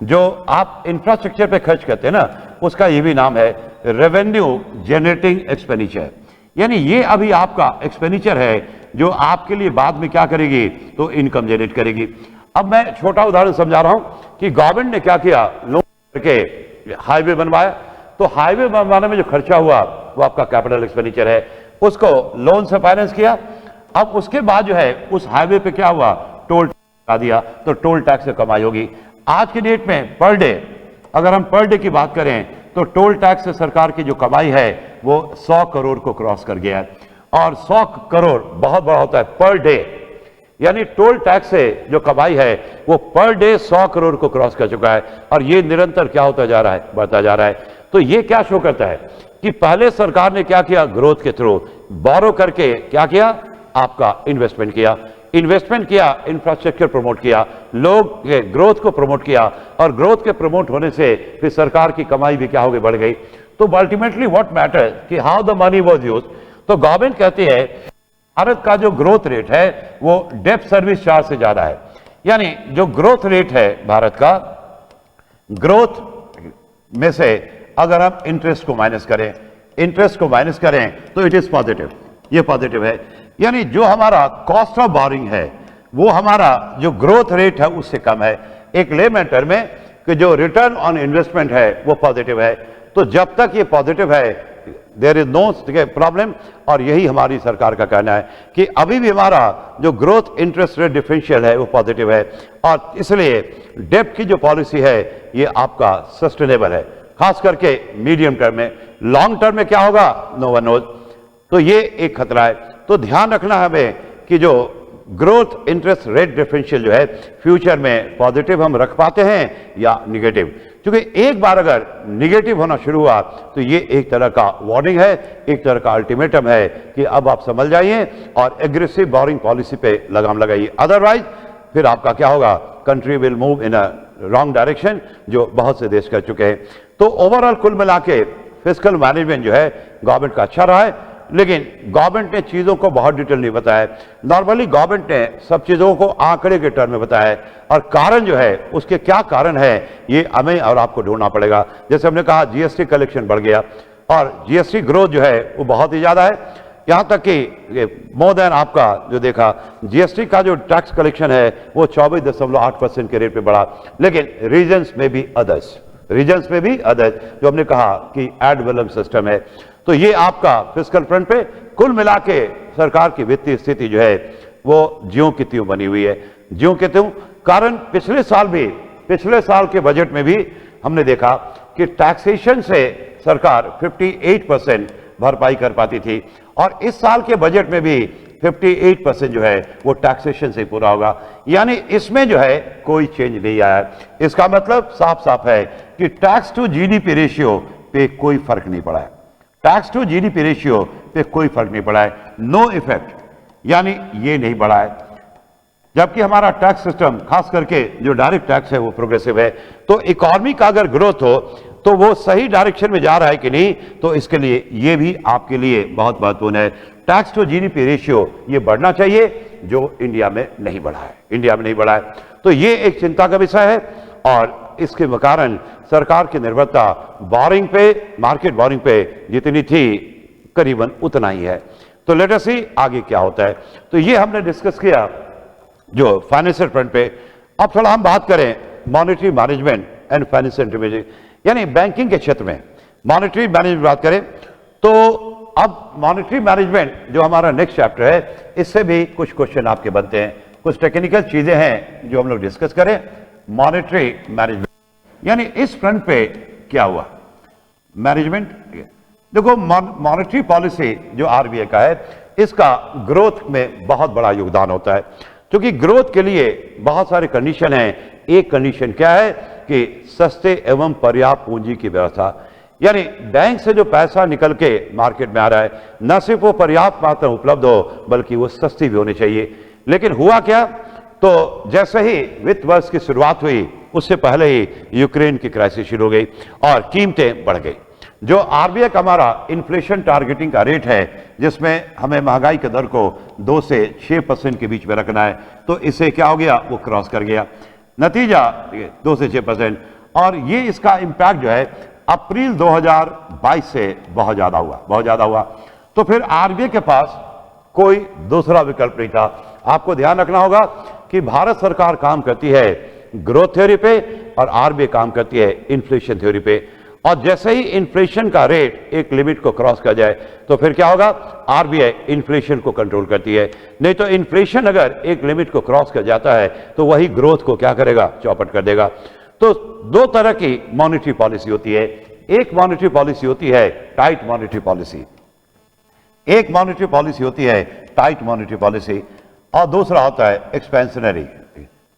जो आप इंफ्रास्ट्रक्चर पे खर्च करते हैं ना, उसका ये भी नाम है रेवेन्यू जनरेटिंग एक्सपेंडिचर। यानी ये अभी आपका एक्सपेंडिचर है जो आपके लिए बाद में क्या करेगी, तो इनकम जनरेट करेगी। अब मैं छोटा उदाहरण समझा रहा हूं कि गवर्नमेंट ने क्या किया, लोन करके हाईवे बनवाया, तो हाईवे बनवाने में जो खर्चा हुआ वो आपका कैपिटल एक्सपेंडिचर है, उसको लोन से फाइनेंस किया। अब उसके बाद जो है उस हाईवे पे क्या हुआ, टोल लगा दिया, तो टोल टैक्स से कमाई होगी। आज के डेट में पर डे, अगर हम पर डे की बात करें तो टोल टैक्स से सरकार की जो कमाई है वो 100 करोड़ को क्रॉस कर गया है, और 100 करोड़ बहुत बड़ा होता है पर डे, यानी टोल टैक्स से जो कमाई है वो पर डे 100 करोड़ को क्रॉस कर चुका है, और ये निरंतर क्या होता जा रहा है, बढ़ता जा रहा है। तो ये क्या शो करता है कि पहले सरकार ने क्या किया, ग्रोथ के थ्रू बोरो करके क्या किया, आपका इन्वेस्टमेंट किया, इंफ्रास्ट्रक्चर प्रमोट किया, लोग के ग्रोथ को प्रमोट किया, और ग्रोथ के प्रमोट होने से फिर सरकार की कमाई भी क्या हो गई, बढ़ गई। तो अल्टीमेटली व्हाट मैटर कि how the money was used. तो गवर्नमेंट कहती है भारत का जो ग्रोथ रेट है वो डेब्ट सर्विस चार्ज से ज्यादा है, यानी जो ग्रोथ रेट है भारत का, ग्रोथ में से अगर हम इंटरेस्ट को माइनस करें तो इट इज पॉजिटिव, ये पॉजिटिव है। यानी जो हमारा कॉस्ट ऑफ बोरिंग है वो हमारा जो ग्रोथ रेट है उससे कम है। एक लेमन टर्म में कि जो रिटर्न ऑन इन्वेस्टमेंट है वो पॉजिटिव है। तो जब तक ये पॉजिटिव है देयर इज नो प्रॉब्लम, और यही हमारी सरकार का कहना है कि अभी भी हमारा जो ग्रोथ इंटरेस्ट रेट डिफरेंशियल है वो पॉजिटिव है, और इसलिए डेब्ट की जो पॉलिसी है ये आपका सस्टेनेबल है, खास करके मीडियम टर्म में। लॉन्ग टर्म में क्या होगा, नो वन नोज। तो ये एक खतरा है। तो ध्यान रखना है हमें कि जो ग्रोथ इंटरेस्ट रेट डिफरेंशियल जो है फ्यूचर में पॉजिटिव हम रख पाते हैं या निगेटिव, क्योंकि एक बार अगर निगेटिव होना शुरू हुआ तो ये एक तरह का वार्निंग है, एक तरह का अल्टीमेटम है कि अब आप समझ जाइए और एग्रेसिव बोरिंग पॉलिसी पे लगाम लगाइए, अदरवाइज फिर आपका क्या होगा, country will move in a wrong direction, जो बहुत से देश कर चुके हैं। तो ओवरऑल कुल मिला के फिस्कल मैनेजमेंट जो है गवर्नमेंट का अच्छा रहा है, लेकिन गवर्नमेंट ने चीजों को बहुत डिटेल नहीं बताया। नॉर्मली गवर्नमेंट ने सब चीजों को आंकड़े के टर्म में बताया है, और कारण जो है उसके क्या कारण है ये हमें और आपको ढूंढना पड़ेगा। जैसे हमने कहा जीएसटी कलेक्शन बढ़ गया, और जीएसटी ग्रोथ जो है वो बहुत ही ज्यादा है, यहां तक कि मोर देन आपका जो देखा जीएसटी का जो टैक्स कलेक्शन है वो 24.8% के रेट पे बढ़ा। लेकिन रीजन्स में भी अदर्स जो हमने कहा कि एड वैल्यूम सिस्टम है। तो ये आपका फिस्कल फ्रंट पे कुल मिला के सरकार की वित्तीय स्थिति जो है वो ज्यों की त्यों बनी हुई है, ज्यों के त्यों। कारण पिछले साल के बजट में भी हमने देखा कि टैक्सेशन से सरकार 58% भरपाई कर पाती थी, और इस साल के बजट में भी 58% जो है वो टैक्सेशन से पूरा होगा, यानी इसमें जो है कोई चेंज नहीं आया है। इसका मतलब साफ साफ है कि टैक्स टू जीडीपी रेशियो पे कोई फर्क नहीं पड़ा है, नो इफेक्ट, यानी ये नहीं बढ़ा है। जबकि हमारा टैक्स सिस्टम खास करके जो डायरेक्ट टैक्स है वो प्रोग्रेसिव है। तो इकोनॉमी का अगर ग्रोथ हो तो वो सही डायरेक्शन में जा रहा है कि नहीं, तो इसके लिए ये भी आपके लिए बहुत महत्वपूर्ण है। टैक्स टू जीडीपी रेशियो ये बढ़ना चाहिए, जो इंडिया में नहीं बढ़ा है। तो ये एक चिंता का विषय है, और इसके कारण सरकार की निर्भरता बोरिंग पे, मार्केट बोरिंग पे जितनी थी करीबन उतना ही है। तो लेट अस सी आगे क्या होता है। तो ये हमने डिस्कस किया जो फाइनेंशियल फ्रंट पे। अब थोड़ा हम बात करें monetary management and financial intermediate, यानी बैंकिंग के क्षेत्र में मॉनेटरी मैनेजमेंट बात करें तो अब मॉनेटरी मैनेजमेंट जो हमारा नेक्स्ट चैप्टर है, इससे भी कुछ क्वेश्चन आपके बनते हैं, कुछ टेक्निकल चीजें हैं जो हम लोग डिस्कस करें। मॉनेटरी मैनेजमेंट यानी इस फ्रंट पे क्या हुआ, मैनेजमेंट। देखो मॉनेटरी पॉलिसी जो आरबीआई का है, इसका ग्रोथ में बहुत बड़ा योगदान होता है, क्योंकि ग्रोथ के लिए बहुत सारे कंडीशन हैं। एक कंडीशन क्या है कि सस्ते एवं पर्याप्त पूंजी की व्यवस्था, यानी बैंक से जो पैसा निकल के मार्केट में आ रहा है न सिर्फ वो पर्याप्त मात्रा उपलब्ध हो बल्कि वो सस्ती भी होनी चाहिए। लेकिन हुआ क्या, तो जैसे ही वित्त वर्ष की शुरुआत हुई उससे पहले ही यूक्रेन की क्राइसिस शुरू हो गई और कीमतें बढ़ गई। जो आरबीआई का हमारा इन्फ्लेशन टारगेटिंग का रेट है, जिसमें हमें महंगाई के दर को 2 से 6% के बीच में रखना है, तो इससे क्या हो गया, वो क्रॉस कर गया। नतीजा 2 से 6%, और ये इसका इंपैक्ट जो है अप्रैल 2022 से बहुत ज्यादा हुआ। तो फिर आरबीआई के पास कोई दूसरा विकल्प नहीं था। आपको ध्यान रखना होगा कि भारत सरकार काम करती है ग्रोथ थ्योरी पे और आरबीआई काम करती है इन्फ्लेशन थ्योरी पे। और जैसे ही इन्फ्लेशन का रेट एक लिमिट को क्रॉस कर जाए तो फिर क्या होगा, आरबीआई इन्फ्लेशन को कंट्रोल करती है। नहीं तो इन्फ्लेशन अगर एक लिमिट को क्रॉस कर जाता है तो वही ग्रोथ को क्या करेगा, चौपट कर देगा। तो दो तरह की मॉनेटरी पॉलिसी होती है। एक मॉनेटरी पॉलिसी होती है टाइट मॉनेटरी पॉलिसी, एक मॉनेटरी पॉलिसी होती है टाइट मॉनेटरी पॉलिसी, और दूसरा होता है एक्सपेंशनरी।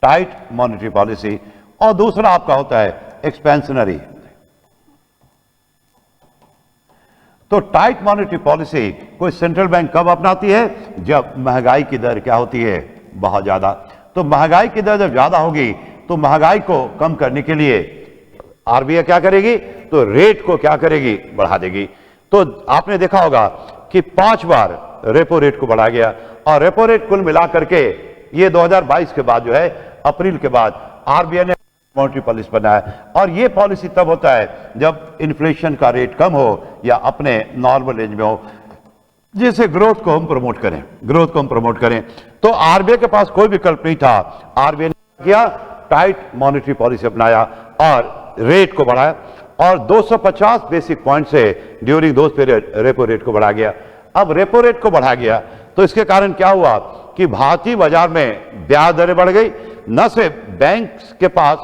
टाइट मॉनेटरी पॉलिसी और दूसरा आपका होता है एक्सपेंशनरी। तो टाइट मॉनेटरी पॉलिसी कोई सेंट्रल बैंक कब अपनाती है, जब महंगाई की दर क्या होती है, बहुत ज्यादा। तो महंगाई की दर जब ज्यादा होगी तो महंगाई को कम करने के लिए आरबीआई क्या करेगी, तो रेट को क्या करेगी, बढ़ा देगी। तो आपने देखा होगा कि 5 बार रेपो रेट को बढ़ाया गया, और रेपो रेट कुल मिलाकर के ये 2022 के बाद जो है, अप्रैल के बाद आरबीआई ने मॉनेटरी पॉलिसी बनाया। और ये पॉलिसी तब होता है जब इन्फ्लेशन का रेट कम हो या अपने नॉर्मल रेंज में हो, जिससे ग्रोथ को हम प्रमोट करें, ग्रोथ को हम प्रमोट करें। तो आरबीआई के पास कोई विकल्प नहीं था। आरबीआई ने किया, टाइट मॉनेटरी पॉलिसी अपनाया और रेट को बढ़ाया, और 250 बेसिक पॉइंट से ड्यूरिंग दोस पीरियड रेपो रेट को बढ़ाया गया। अब रेपो रेट को बढ़ाया गया तो इसके कारण क्या हुआ कि भारतीय बाजार में ब्याज दरें बढ़ गई। न सिर्फ बैंक के पास,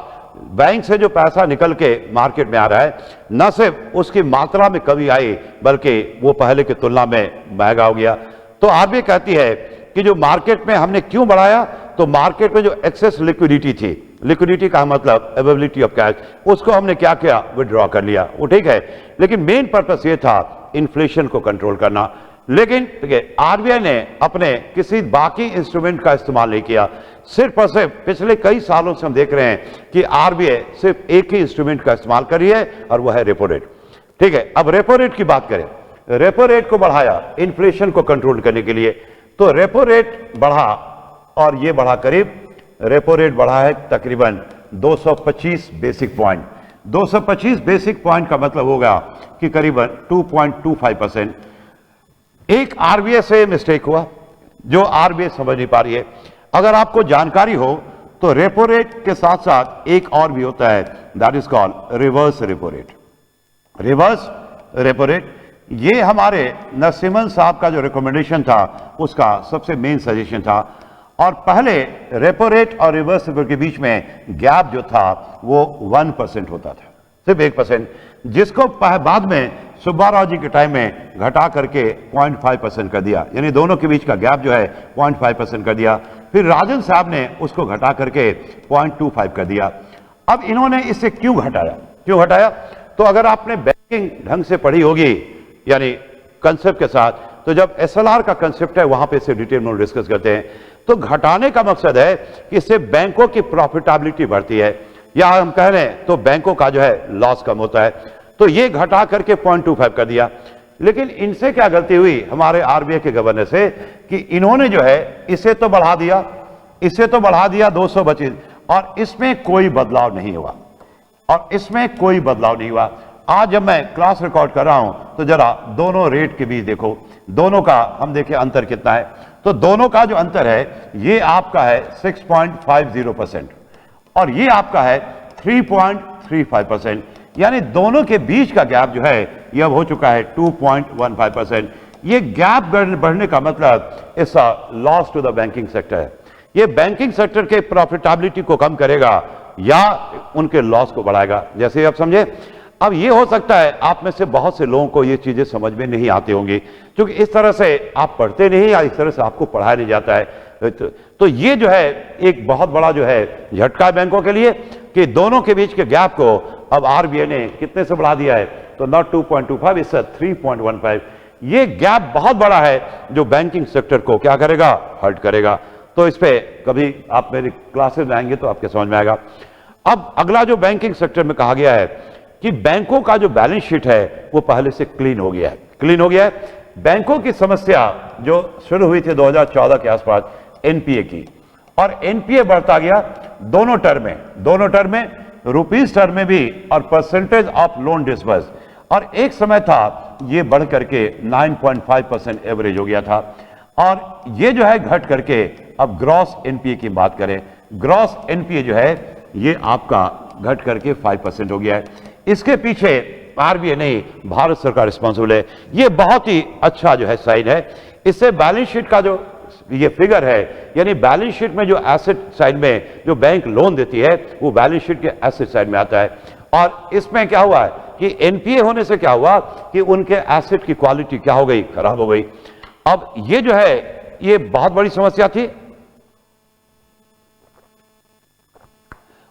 बैंक से जो पैसा निकल के मार्केट में आ रहा है, न सिर्फ उसकी मात्रा में कमी आई, बल्कि वो पहले की तुलना में महंगा हो गया। तो आरबीआई कहती है कि जो मार्केट में हमने क्यों बढ़ाया, तो मार्केट में जो एक्सेस लिक्विडिटी थी, लिक्विडिटी का मतलब अवेलेबिलिटी ऑफ कैश, उसको हमने क्या किया, विड्रॉ कर लिया। वो ठीक है, लेकिन मेन पर्पस ये था इन्फ्लेशन को कंट्रोल करना। लेकिन आरबीआई ने अपने किसी बाकी इंस्ट्रूमेंट का इस्तेमाल नहीं किया। सिर्फ और सिर्फ पिछले कई सालों से हम देख रहे हैं कि आरबीआई सिर्फ एक ही इंस्ट्रूमेंट का इस्तेमाल कर रही है, और वह है रेपो रेट। ठीक है, अब रेपो रेट की बात करें। रेपो रेट को बढ़ाया इन्फ्लेशन को कंट्रोल करने के लिए। तो रेपो रेट बढ़ा, और ये बढ़ा करीब, रेपो रेट बढ़ा है तकरीबन 225 बेसिक पॉइंट। 225 बेसिक पॉइंट का मतलब होगा कि करीबन 2.25%। एक आरबीआई से मिस्टेक हुआ जो आरबीआई समझ नहीं पा रही है। अगर आपको जानकारी हो तो रेपो रेट के साथ साथ एक और भी होता है, that is called reverse repo rate. Reverse repo rate, ये हमारे नरसिम्हन साहब का जो रिकमेंडेशन था उसका सबसे मेन सजेशन था। और पहले रेपो रेट और रिवर्स रेपो के बीच में गैप जो था वो 1% होता था, सिर्फ 1%, जिसको बाद में सुब्बाराव जी के टाइम में घटा करके 0.5% कर दिया। यानी दोनों के बीच का गैप जो है 0.5% कर दिया। फिर राजन साहब ने उसको घटा करके 0.25 कर दिया। अब इन्होंने इसे क्यों घटाया, क्यों घटाया? तो अगर आपने बैंकिंग ढंग से पढ़ी होगी, यानी कंसेप्ट के साथ, तो जब एसएलआर का कंसेप्ट है वहां पे इसे डिटेल में डिस्कस करते हैं। तो घटाने का मकसद है कि इससे बैंकों की प्रॉफिटेबिलिटी बढ़ती है, या हम कह रहे हैं तो बैंकों का जो है लॉस कम होता है। तो ये घटा करके 0.25 कर दिया। लेकिन इनसे क्या गलती हुई हमारे आरबीआई के गवर्नर से, कि इन्होंने जो है इसे तो बढ़ा दिया, इसे तो बढ़ा दिया 225, और इसमें कोई बदलाव नहीं हुआ, और इसमें कोई बदलाव नहीं हुआ। आज जब मैं क्लास रिकॉर्ड कर रहा हूं तो जरा दोनों रेट के बीच देखो, दोनों का हम देखें अंतर कितना है। तो दोनों का जो अंतर है ये आपका है 6.50%, और ये आपका है 3.35%। यानी दोनों के बीच का गैप जो है यह हो चुका है 2.15%। ये गैप बढ़ने का मतलब it's a loss to the banking sector है। ये बैंकिंग सेक्टर के प्रॉफिटेबिलिटी को कम करेगा या उनके लॉस को बढ़ाएगा, जैसे आप समझे। अब ये हो सकता है आप में से बहुत से लोगों को ये चीजें समझ में नहीं आती होंगी, क्योंकि इस तरह से आप पढ़ते नहीं या इस तरह से आपको पढ़ाया नहीं जाता है। तो ये जो है एक बहुत बड़ा जो है झटका है बैंकों के लिए, कि दोनों के बीच के गैप को अब आरबीआई ने कितने से बढ़ा दिया है, तो नॉट 2.25, इट्स 3.15। ये गैप बहुत बड़ा है जो बैंकिंग सेक्टर को क्या करेगा, हर्ट करेगा। तो इस पे कभी आप मेरी क्लासेस में आएंगे तो आपके समझ में आएगा। अब अगला जो बैंकिंग सेक्टर में कहा गया है कि बैंकों का जो बैलेंस शीट है वो पहले से क्लीन हो गया है, क्लीन हो गया है। बैंकों की समस्या जो शुरू हुई थी 2014 के आसपास एनपीए की, और एनपीए बढ़ता गया दोनों टर्म में, रुपीज टर्म में भी और परसेंटेज ऑफ लोन डिसबर्स। और एक समय था ये बढ़ करके 9.5% एवरेज हो गया था। और ये जो है घट करके अब ग्रॉस एनपीए की बात करें, ग्रॉस एनपीए जो है ये आपका घट करके 5% हो गया है। इसके पीछे आरबीआई नहीं, भारत सरकार रिस्पॉन्सिबल है। ये बहुत ही अच्छा जो है साइन है। इससे बैलेंस शीट का जो ये फिगर है, यानी बैलेंस शीट में जो एसेट साइड में जो बैंक लोन देती है वो बैलेंस शीट के एसेट साइड में आता है। और इसमें क्या हुआ है कि एनपीए होने से क्या हुआ कि उनके एसेट की क्वालिटी क्या हो गई, खराब हो गई। अब ये जो है ये बहुत बड़ी समस्या थी,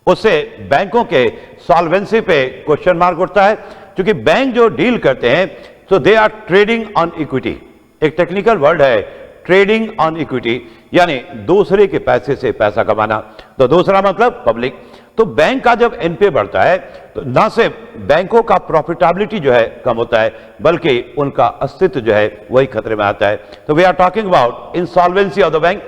उससे बैंकों के सॉल्वेंसी पे क्वेश्चन मार्क उठता है, क्योंकि बैंक जो डील करते हैं तो they are trading on equity. एक टेक्निकल वर्ड है ट्रेडिंग ऑन इक्विटी, यानी दूसरे के पैसे से पैसा कमाना। तो दूसरा मतलब पब्लिक। तो बैंक का जब एनपीए बढ़ता है तो ना सिर्फ बैंकों का प्रॉफिटेबिलिटी जो है कम होता है, बल्कि उनका अस्तित्व जो है वही खतरे में आता है। तो we are talking about insolvency of the bank.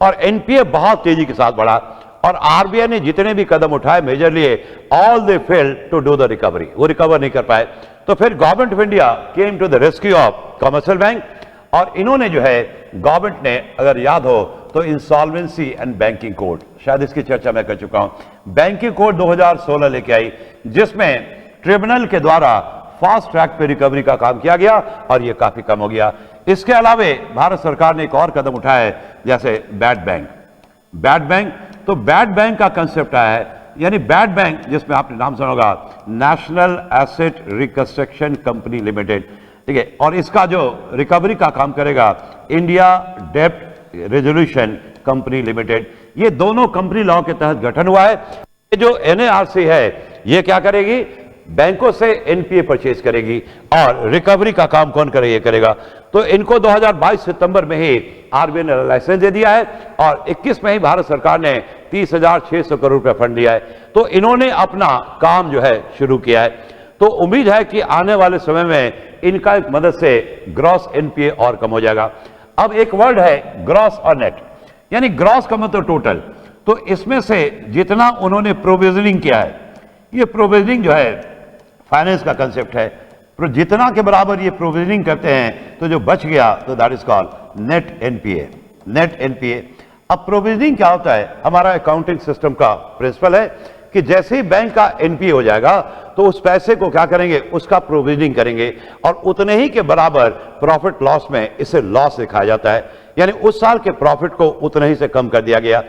और एनपीए बहुत तेजी के साथ बढ़ा और आरबीआई ने जितने भी कदम उठाए मेजर लिए, all they fail to do the recovery, वो रिकवर नहीं कर पाए। तो फिर government of India came to the rescue of commercial bank और इन्होंने जो है गवर्नमेंट ने, अगर याद हो तो इंसॉल्वेंसी एंड बैंकिंग कोड, शायद इसकी चर्चा मैं कर चुका हूं, बैंकिंग कोड 2016 लेके आई, जिसमें ट्रिब्यूनल के द्वारा फास्ट ट्रैक पे रिकवरी का काम किया गया और ये काफी कम हो गया। इसके अलावे भारत सरकार ने एक और कदम उठाया है, जैसे बैड बैंक। बैड बैंक, तो बैड बैंक का कंसेप्ट आया है, यानी बैड बैंक जिसमें आपने नाम सुना होगा national asset reconstruction company limited, ठीक है। और इसका जो रिकवरी का काम करेगा इंडिया डेब्ट रेजोल्यूशन कंपनी लिमिटेड। ये दोनों कंपनी लॉ के तहत गठन हुआ है। ये जो एनएआरसी है ये क्या करेगी, बैंकों से एनपीए परचेज करेगी और रिकवरी का काम कौन करेगा, ये करेगा। तो इनको 2022 सितंबर में ही आरबीआई ने लाइसेंस दे दिया है और 21 में ही भारत सरकार ने 30,600 करोड़ रुपए फंड दिया है। तो इन्होंने अपना काम जो है शुरू किया है। तो उम्मीद है कि आने वाले समय में इनका एक मदद से ग्रॉस एनपीए और कम हो जाएगा। अब एक वर्ड है ग्रॉस और नेट, यानी ग्रॉस का मतलब टोटल। तो इसमें से जितना उन्होंने प्रोविजनिंग किया है, ये प्रोविजनिंग जो है फाइनेंस का कंसेप्ट है, तो जितना के बराबर ये प्रोविजनिंग करते हैं तो जो बच गया तो that is called net NPA. Net NPA. अब प्रोविजनिंग क्या होता है, हमारा अकाउंटिंग सिस्टम का प्रिंसिपल है कि जैसे ही बैंक का एनपीए हो जाएगा तो उस पैसे को क्या करेंगे, उसका प्रोविजनिंग करेंगे और उतने ही के बराबर प्रॉफिट लॉस में इसे लॉस दिखाया जाता है, यानी उस साल के प्रॉफिट को उतने ही से कम कर दिया गया।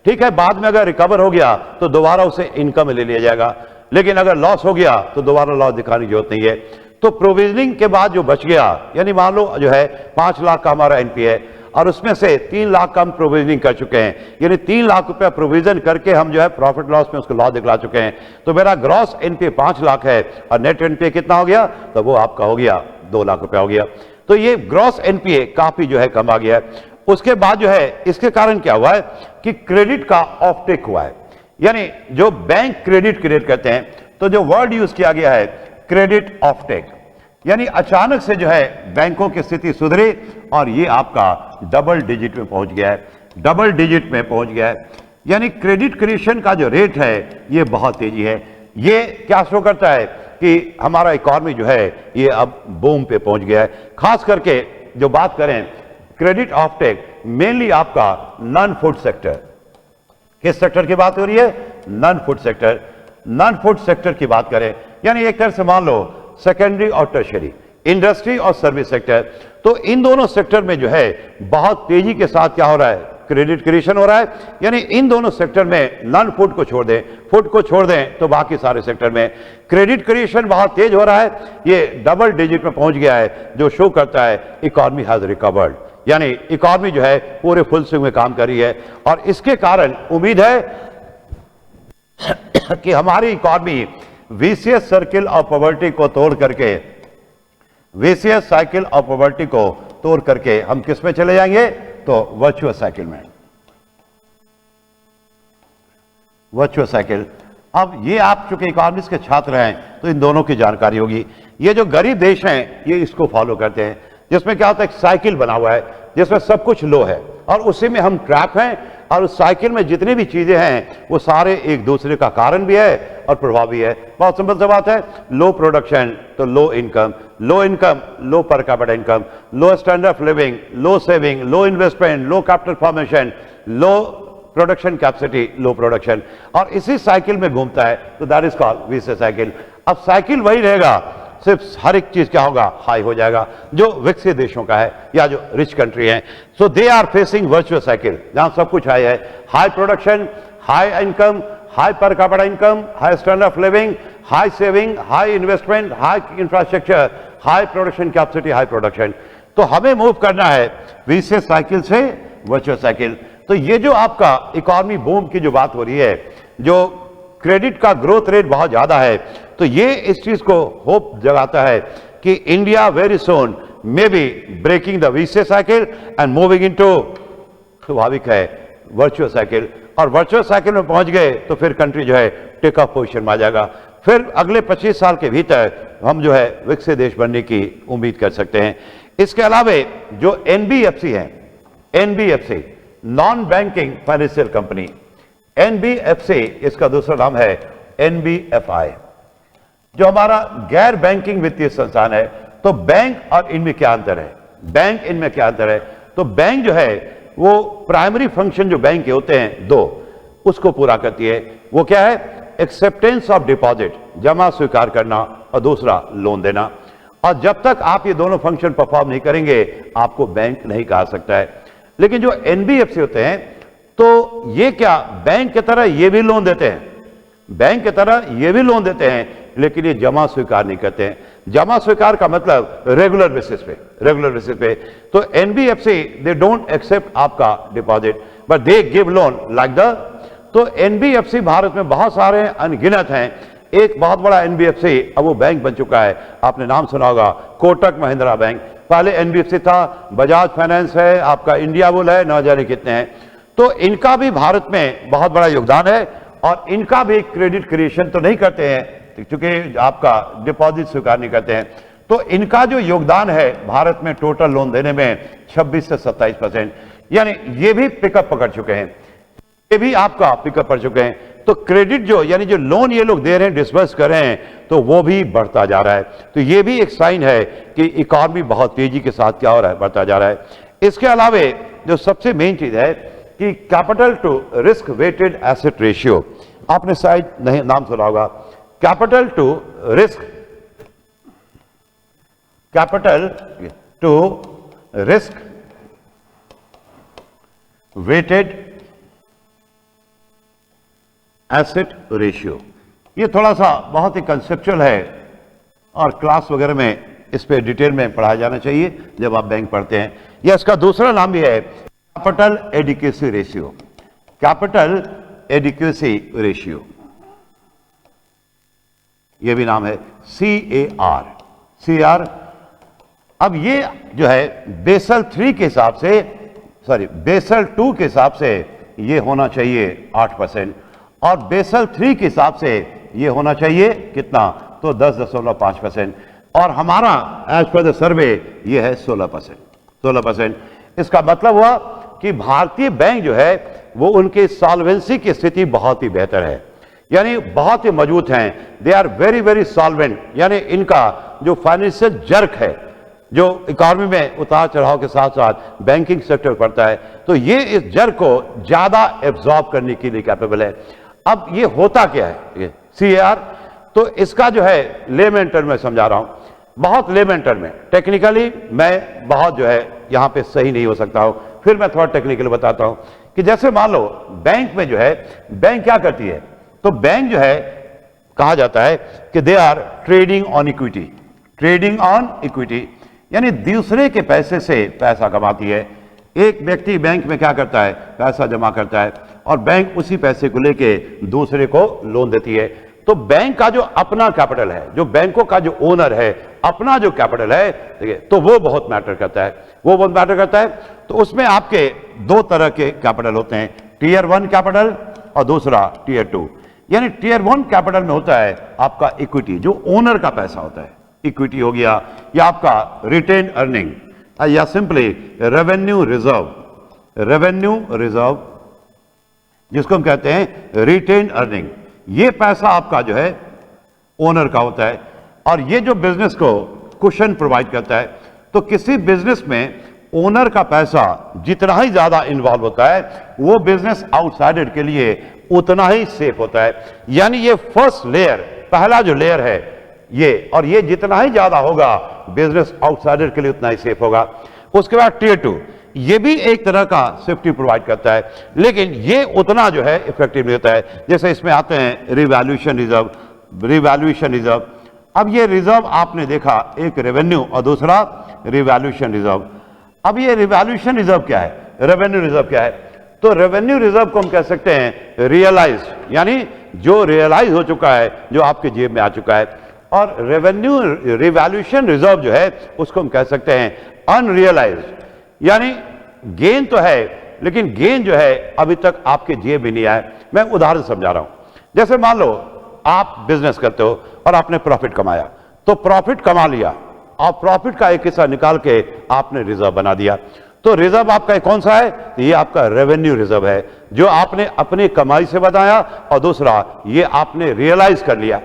ठीक है, बाद में अगर रिकवर हो गया तो दोबारा उसे इनकम में ले लिया जाएगा, लेकिन अगर लॉस हो गया तो दोबारा लॉस दिखाने की जरूरत नहीं है। तो प्रोविजनिंग के बाद जो बच गया, यानी मान लो जो है 5 लाख का हमारा एनपीए है और उसमें से 3 लाख का हम प्रोविजनिंग कर चुके हैं, यानी 3 लाख रुपया प्रोविजन करके हम जो है प्रॉफिट लॉस में उसको लॉस दिखला चुके हैं। तो मेरा ग्रॉस एनपीए 5 लाख है और नेट एनपीए कितना हो गया, तो वो आपका हो गया 2 लाख रुपया हो गया। तो ये ग्रॉस एनपीए काफी जो है कम आ गया है। उसके बाद जो है इसके कारण क्या हुआ है कि क्रेडिट का ऑफटेक हुआ है, यानी जो बैंक क्रेडिट क्रिएट करते हैं, तो जो वर्ड यूज किया गया है क्रेडिट ऑफटेक, यानी अचानक से जो है बैंकों की स्थिति सुधरी और ये आपका डबल डिजिट में पहुंच गया है, डबल डिजिट में पहुंच गया है, यानी क्रेडिट क्रिएशन का जो रेट है ये बहुत तेजी है। ये क्या शो करता है कि हमारा इकॉनमी जो है ये अब बूम पे पहुंच गया है। खास करके जो बात करें क्रेडिट ऑफटेक, मेनली आपका नॉन फूड सेक्टर। किस सेक्टर की बात हो रही है, non food sector. Non food sector की बात करें, यानी एक तरह से मान लो सेकेंडरी और टर्शियरी, इंडस्ट्री और सर्विस सेक्टर। तो इन दोनों सेक्टर में जो है बहुत तेजी के साथ क्या हो रहा है, क्रेडिट क्रिएशन हो रहा है। यानी इन दोनों सेक्टर में नॉन फूड को छोड़ दें, फूड को छोड़ दें तो बाकी सारे सेक्टर में क्रेडिट क्रिएशन बहुत तेज हो रहा है। ये डबल डिजिट में पहुंच गया है, जो शो करता है इकॉनमी हैज रिकवर्ड, यानी इकॉनमी जो है पूरे फुल स्विंग में काम कर रही है। और इसके कारण उम्मीद है कि हमारी economy vicious circle of poverty को तोड़ करके, विशियस साइकिल ऑफ पॉवर्टी को तोड़ करके हम किस में चले जाएंगे, तो वर्चुअस साइकिल में, वर्चुअस साइकिल। अब ये आप चूंकि इकोनॉमिक्स के छात्र हैं तो इन दोनों की जानकारी होगी। ये जो गरीब देश हैं ये इसको फॉलो करते हैं, जिसमें क्या होता है, एक साइकिल बना हुआ है जिसमें सब कुछ लो है और उसी में हम ट्रैप हैं और उस साइकिल में जितनी भी चीजें हैं वो सारे एक दूसरे का कारण भी है और प्रभावी है। बहुत सिंपल सी बात है, लो प्रोडक्शन तो लो इनकम, लो इनकम लो पर capita income, low standard of living, low saving, low investment, low capital formation, low production capacity, low production, और इसी साइकिल में घूमता है, तो that is called VCS cycle. अब साइकिल वही रहेगा, सिर्फ हर एक चीज क्या होगा, हाई हो जाएगा, जो विकसित देशों का है या जो रिच कंट्री है। So they are facing virtuous cycle, जहां सब कुछ हाई है, high production, high income, high per capita income, high standard of living, high saving, high investment, high infrastructure, high production capacity, high production. तो हमें move करना है vicious cycle से virtuous cycle. तो ये जो आपका इकोनॉमी बूम की जो बात हो रही है, जो क्रेडिट का ग्रोथ रेट बहुत ज्यादा है, तो ये इस चीज को होप जगाता है कि India very soon may be breaking the vicious cycle and moving into, स्वाभाविक है, वर्चुअस साइकिल। और वर्चुअस साइकिल में पहुंच गए तो फिर कंट्री जो है टेक ऑफ पोजीशन में आ जाएगा। फिर अगले 25 साल के भीतर हम जो है विकसित देश बनने की उम्मीद कर सकते हैं। इसके अलावा जो एनबीएफसी है, NBFC non banking financial company, NBFC इसका दूसरा नाम है एनबीएफआई, जो हमारा गैर बैंकिंग वित्तीय संस्थान है। तो बैंक और इनमें क्या अंतर है, बैंक इनमें क्या अंतर है? तो बैंक जो है वो प्राइमरी फंक्शन जो बैंक के होते हैं दो, उसको पूरा करती है। वो क्या है? एक्सेप्टेंस ऑफ डिपॉजिट, जमा स्वीकार करना, और दूसरा लोन देना। और जब तक आप ये दोनों फंक्शन परफॉर्म नहीं करेंगे, आपको बैंक नहीं कहा सकता है। लेकिन जो एनबीएफसी होते हैं, तो ये क्या बैंक की तरह ये भी लोन देते हैं, बैंक की तरह ये भी लोन देते हैं, लेकिन ये जमा स्वीकार नहीं करते हैं। जमा स्वीकार का मतलब रेगुलर बेसिस पे, रेगुलर बेसिस पे। तो एनबीएफसी दे डोंट एक्सेप्ट आपका deposit, but they give loan like the. तो एनबीएफसी भारत में बहुत सारे अनगिनत हैं। एक बहुत बड़ा एनबीएफसी अब वो बैंक बन चुका है, आपने नाम सुना होगा, कोटक महिंद्रा बैंक। पहले एनबीएफसी था, बजाज फाइनेंस है, आपका इंडिया बुल है, न जाने कितने हैं। तो इनका भी भारत में बहुत बड़ा योगदान है, और इनका भी क्रेडिट क्रिएशन तो नहीं करते हैं क्योंकि आपका डिपॉजिट स्वीकार नहीं करते हैं। तो इनका जो योगदान है भारत में टोटल लोन देने में 26 से 27%, यानी ये भी पिकअप पकड़ चुके हैं, ये भी आपका पिकअप पड़ चुके हैं। तो क्रेडिट जो यानी जो लोन ये लोग दे रहे हैं, डिस्बर्स कर रहे हैं, तो वो भी बढ़ता जा रहा है। तो ये भी एक साइन है कि इकॉनमी बहुत तेजी के साथ क्या हो रहा है, बढ़ता जा रहा है। इसके अलावा जो सबसे मेन चीज है कि capital to risk weighted asset ratio, आपने शायद नहीं नाम सुना होगा, capital to risk, capital to risk weighted asset ratio. ये थोड़ा सा बहुत ही कंसेप्चुअल है और क्लास वगैरह में इस पे डिटेल में पढ़ाया जाना चाहिए जब आप बैंक पढ़ते हैं। या इसका दूसरा नाम भी है capital adequacy ratio, capital adequacy ratio, ये भी नाम है CAR, CAR। अब ये जो है बेसल 3 के हिसाब से, सॉरी बेसल 2 के हिसाब से ये होना चाहिए 8%, और बेसल 3 के हिसाब से ये होना चाहिए कितना, तो 10.5%, और हमारा एज पर द सर्वे ये है 16%। इसका मतलब हुआ कि भारतीय बैंक जो है वो उनके सॉल्वेंसी की स्थिति बहुत ही बेहतर है, यानी बहुत ही मजबूत हैं। They are very very solvent, यानी इनका जो फाइनेंशियल जर्क है, जो इकोनॉमी में उतार चढ़ाव के साथ साथ बैंकिंग सेक्टर पड़ता है, तो ये इस जर्क को ज्यादा एब्जॉर्ब करने के लिए कैपेबल है। अब ये होता क्या है ये CAR? तो इसका जो है लेमन टर्म में समझा रहा हूं, बहुत लेमन टर्म में, टेक्निकली मैं बहुत जो है यहां पे सही नहीं हो सकता हूं, फिर मैं थोड़ा टेक्निकल बताता हूं कि जैसे मान लो बैंक में जो है, बैंक क्या करती है, तो बैंक जो है कहा जाता है कि they are trading on equity, trading on equity, यानी दूसरे के पैसे से पैसा कमाती है। एक व्यक्ति बैंक में क्या करता है, पैसा जमा करता है, और बैंक उसी पैसे को लेके दूसरे को लोन देती है। तो बैंक का जो अपना कैपिटल है, जो बैंकों का जो ओनर है, अपना जो कैपिटल है, देखिए, तो वो बहुत मैटर करता है, वो बहुत मैटर करता है। तो उसमें आपके दो तरह के कैपिटल होते हैं, टीयर 1 कैपिटल और दूसरा टीयर 2। यानी टीयर 1 कैपिटल में होता है आपका इक्विटी, जो ओनर का पैसा होता है, इक्विटी हो गया, या आपका रिटेन अर्निंग, या simply revenue reserve, revenue reserve जिसको हम कहते हैं रिटेन अर्निंग, ये पैसा आपका जो है ओनर का होता है, और ये जो बिजनेस को कुशन प्रोवाइड करता है। तो किसी बिजनेस में ओनर का पैसा जितना ही ज्यादा इन्वॉल्व होता है, वो बिजनेस आउटसाइडर के लिए उतना ही सेफ होता है। यानी ये फर्स्ट लेयर, पहला जो लेयर है ये, और ये जितना ही ज्यादा होगा बिजनेस आउटसाइडर के लिए उतना ही सेफ होगा। उसके बाद टियर 2, ये भी एक तरह का सेफ्टी प्रोवाइड करता है, लेकिन ये उतना जो है इफेक्टिव नहीं होता है। जैसे इसमें आते हैं रिवैल्यूएशन रिजर्व, रिवैल्यूएशन रिजर्व। अब ये रिजर्व आपने देखा, एक रेवेन्यू और दूसरा रिवैल्यूएशन रिजर्व। अब ये रिवैल्यूएशन रिजर्व क्या है, रेवेन्यू रिजर्व क्या है? तो रेवेन्यू रिजर्व को हम कह सकते हैं रियलाइज, यानी जो रियलाइज हो चुका है, जो आपके जेब में आ चुका है। और रेवेन्यू रिवैल्यूएशन रिजर्व जो है उसको हम कह सकते हैं अनरियलाइज, यानी गेन तो है लेकिन गेन जो है अभी तक आपके जेब में नहीं आया। मैं उदाहरण समझा रहा हूं। जैसे मान लो आप बिजनेस करते हो और आपने प्रॉफिट कमाया, तो प्रॉफिट कमा लिया और प्रॉफिट का एक हिस्सा निकाल के आपने रिजर्व बना दिया। तो रिजर्व आपका कौन सा है? ये आपका रेवेन्यू रिजर्व है, जो आपने अपनी कमाई से बनाया, और दूसरा ये आपने रियलाइज कर लिया।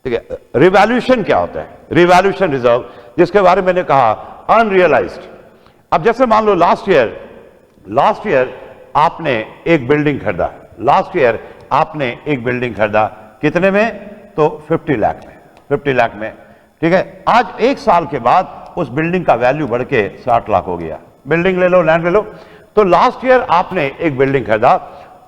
ठीक है। रिवैल्यूएशन क्या होता है? रिवैल्यूएशन रिजर्व, जिसके बारे में मैंने कहा अनरियलाइज्ड। अब जैसे मान लो लास्ट ईयर आपने एक बिल्डिंग खरीदा, लास्ट ईयर आपने एक बिल्डिंग खरीदा, कितने में? तो 50 लाख में, 50 लाख में। ठीक है। आज एक साल के बाद उस बिल्डिंग का वैल्यू बढ़ के 60 लाख हो गया। बिल्डिंग ले लो, लैंड ले लो। तो लास्ट ईयर आपने एक बिल्डिंग खरीदा,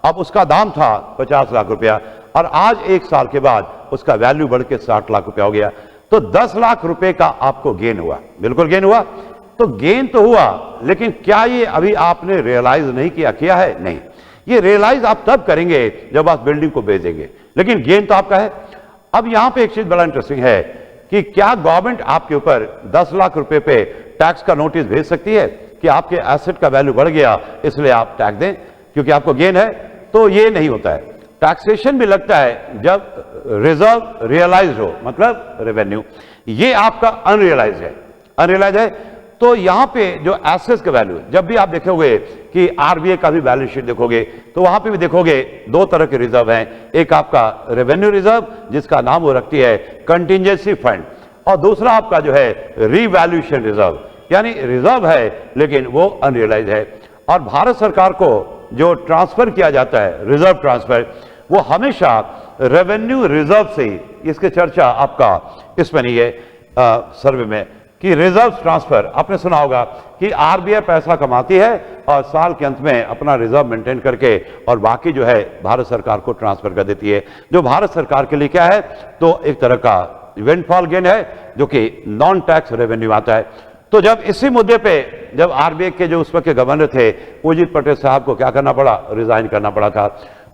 अब उसका दाम था 50 लाख रुपया, और आज एक साल के बाद उसका वैल्यू बढ़ के 60 लाख रुपया हो गया। तो 10 लाख रुपए का आपको गेन हुआ, बिल्कुल गेन हुआ। तो गेन तो हुआ, लेकिन क्या ये अभी आपने रियलाइज नहीं किया है? नहीं। ये रियलाइज आप तब करेंगे जब आप बिल्डिंग को बेचेंगे, लेकिन गेन तो आपका है। अब यहां पे एक चीज बड़ा इंटरेस्टिंग है कि क्या गवर्नमेंट आपके ऊपर 10 लाख रुपए पे टैक्स का नोटिस भेज सकती है कि आपके एसेट का वैल्यू बढ़ गया इसलिए आप टैक्स दें क्योंकि आपको गेन है? तो ये नहीं होता है। टैक्सेशन भी लगता है जब रिजर्व रियलाइज हो, मतलब रेवेन्यू। ये आपका अनरियलाइज है, अनरियलाइज है। तो यहां पे जो एसेट्स का वैल्यू, जब भी आप देखोगे कि आरबीआई का भी बैलेंस शीट देखोगे तो वहां पे भी देखोगे दो तरह के रिजर्व हैं। एक आपका रेवेन्यू रिजर्व, जिसका नाम वो रखती है कंटिजेंसी फंड, और दूसरा आपका जो है रिवैल्यूएशन रिजर्व, यानी रिजर्व है लेकिन वो अनरियलाइज है। और भारत सरकार को जो ट्रांसफर किया जाता है, रिजर्व ट्रांसफर, वो हमेशा रेवेन्यू रिजर्व से ही, इसकी चर्चा आपका इसमें नहीं है सर्वे में, कि रिजर्व ट्रांसफर। आपने सुना होगा कि आरबीआई पैसा कमाती है और साल के अंत में अपना रिजर्व मेंटेन करके और बाकी जो है भारत सरकार को ट्रांसफर कर देती है, जो भारत सरकार के लिए क्या है? तो एक तरह का विंडफॉल गेन है, जो कि नॉन टैक्स रेवेन्यू आता है। तो जब इसी मुद्दे पे जब आरबीआई के जो उस वक्त के गवर्नर थे उर्जित पटेल साहब को क्या करना पड़ा? रिजाइन करना पड़ा था।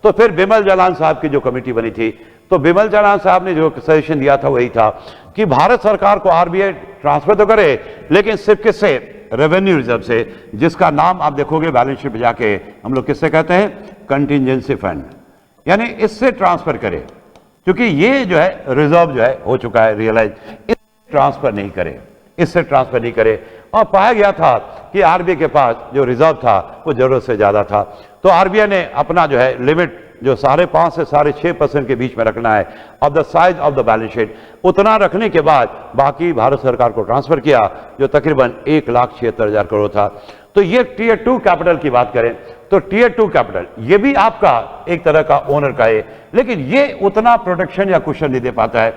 तो फिर बिमल जालान साहब की जो कमेटी बनी थी, तो बिमल जालान साहब ने जो सजेशन दिया था वही था कि भारत सरकार को आरबीआई ट्रांसफर तो करे, लेकिन सिर्फ किससे? रेवेन्यू रिजर्व से, जिसका नाम आप देखोगे बैलेंस शीट पे जाके हम लोग किससे कहते हैं? कंटिजेंसी फंड, यानी इससे ट्रांसफर करे, क्योंकि ये जो है रिजर्व जो है हो चुका है रियलाइज, इससे ट्रांसफर नहीं करे, इससे ट्रांसफर नहीं करे। और पाया गया था कि आरबीआई के पास जो रिजर्व था वो जरूरत से ज्यादा था, तो आरबीआई ने अपना जो है लिमिट जो 5.5 से 6.5% के बीच में रखना है of the size of the balance sheet, उतना रखने के बाद बाकी भारत सरकार को ट्रांसफर किया, जो तकरीबन 1,76,000 करोड़ था। तो ये टीयर 2 कैपिटल की बात करें तो टीयर 2 कैपिटल ये भी आपका एक तरह का ओनर का है, लेकिन ये उतना प्रोटेक्शन या कुशन नहीं दे पाता है।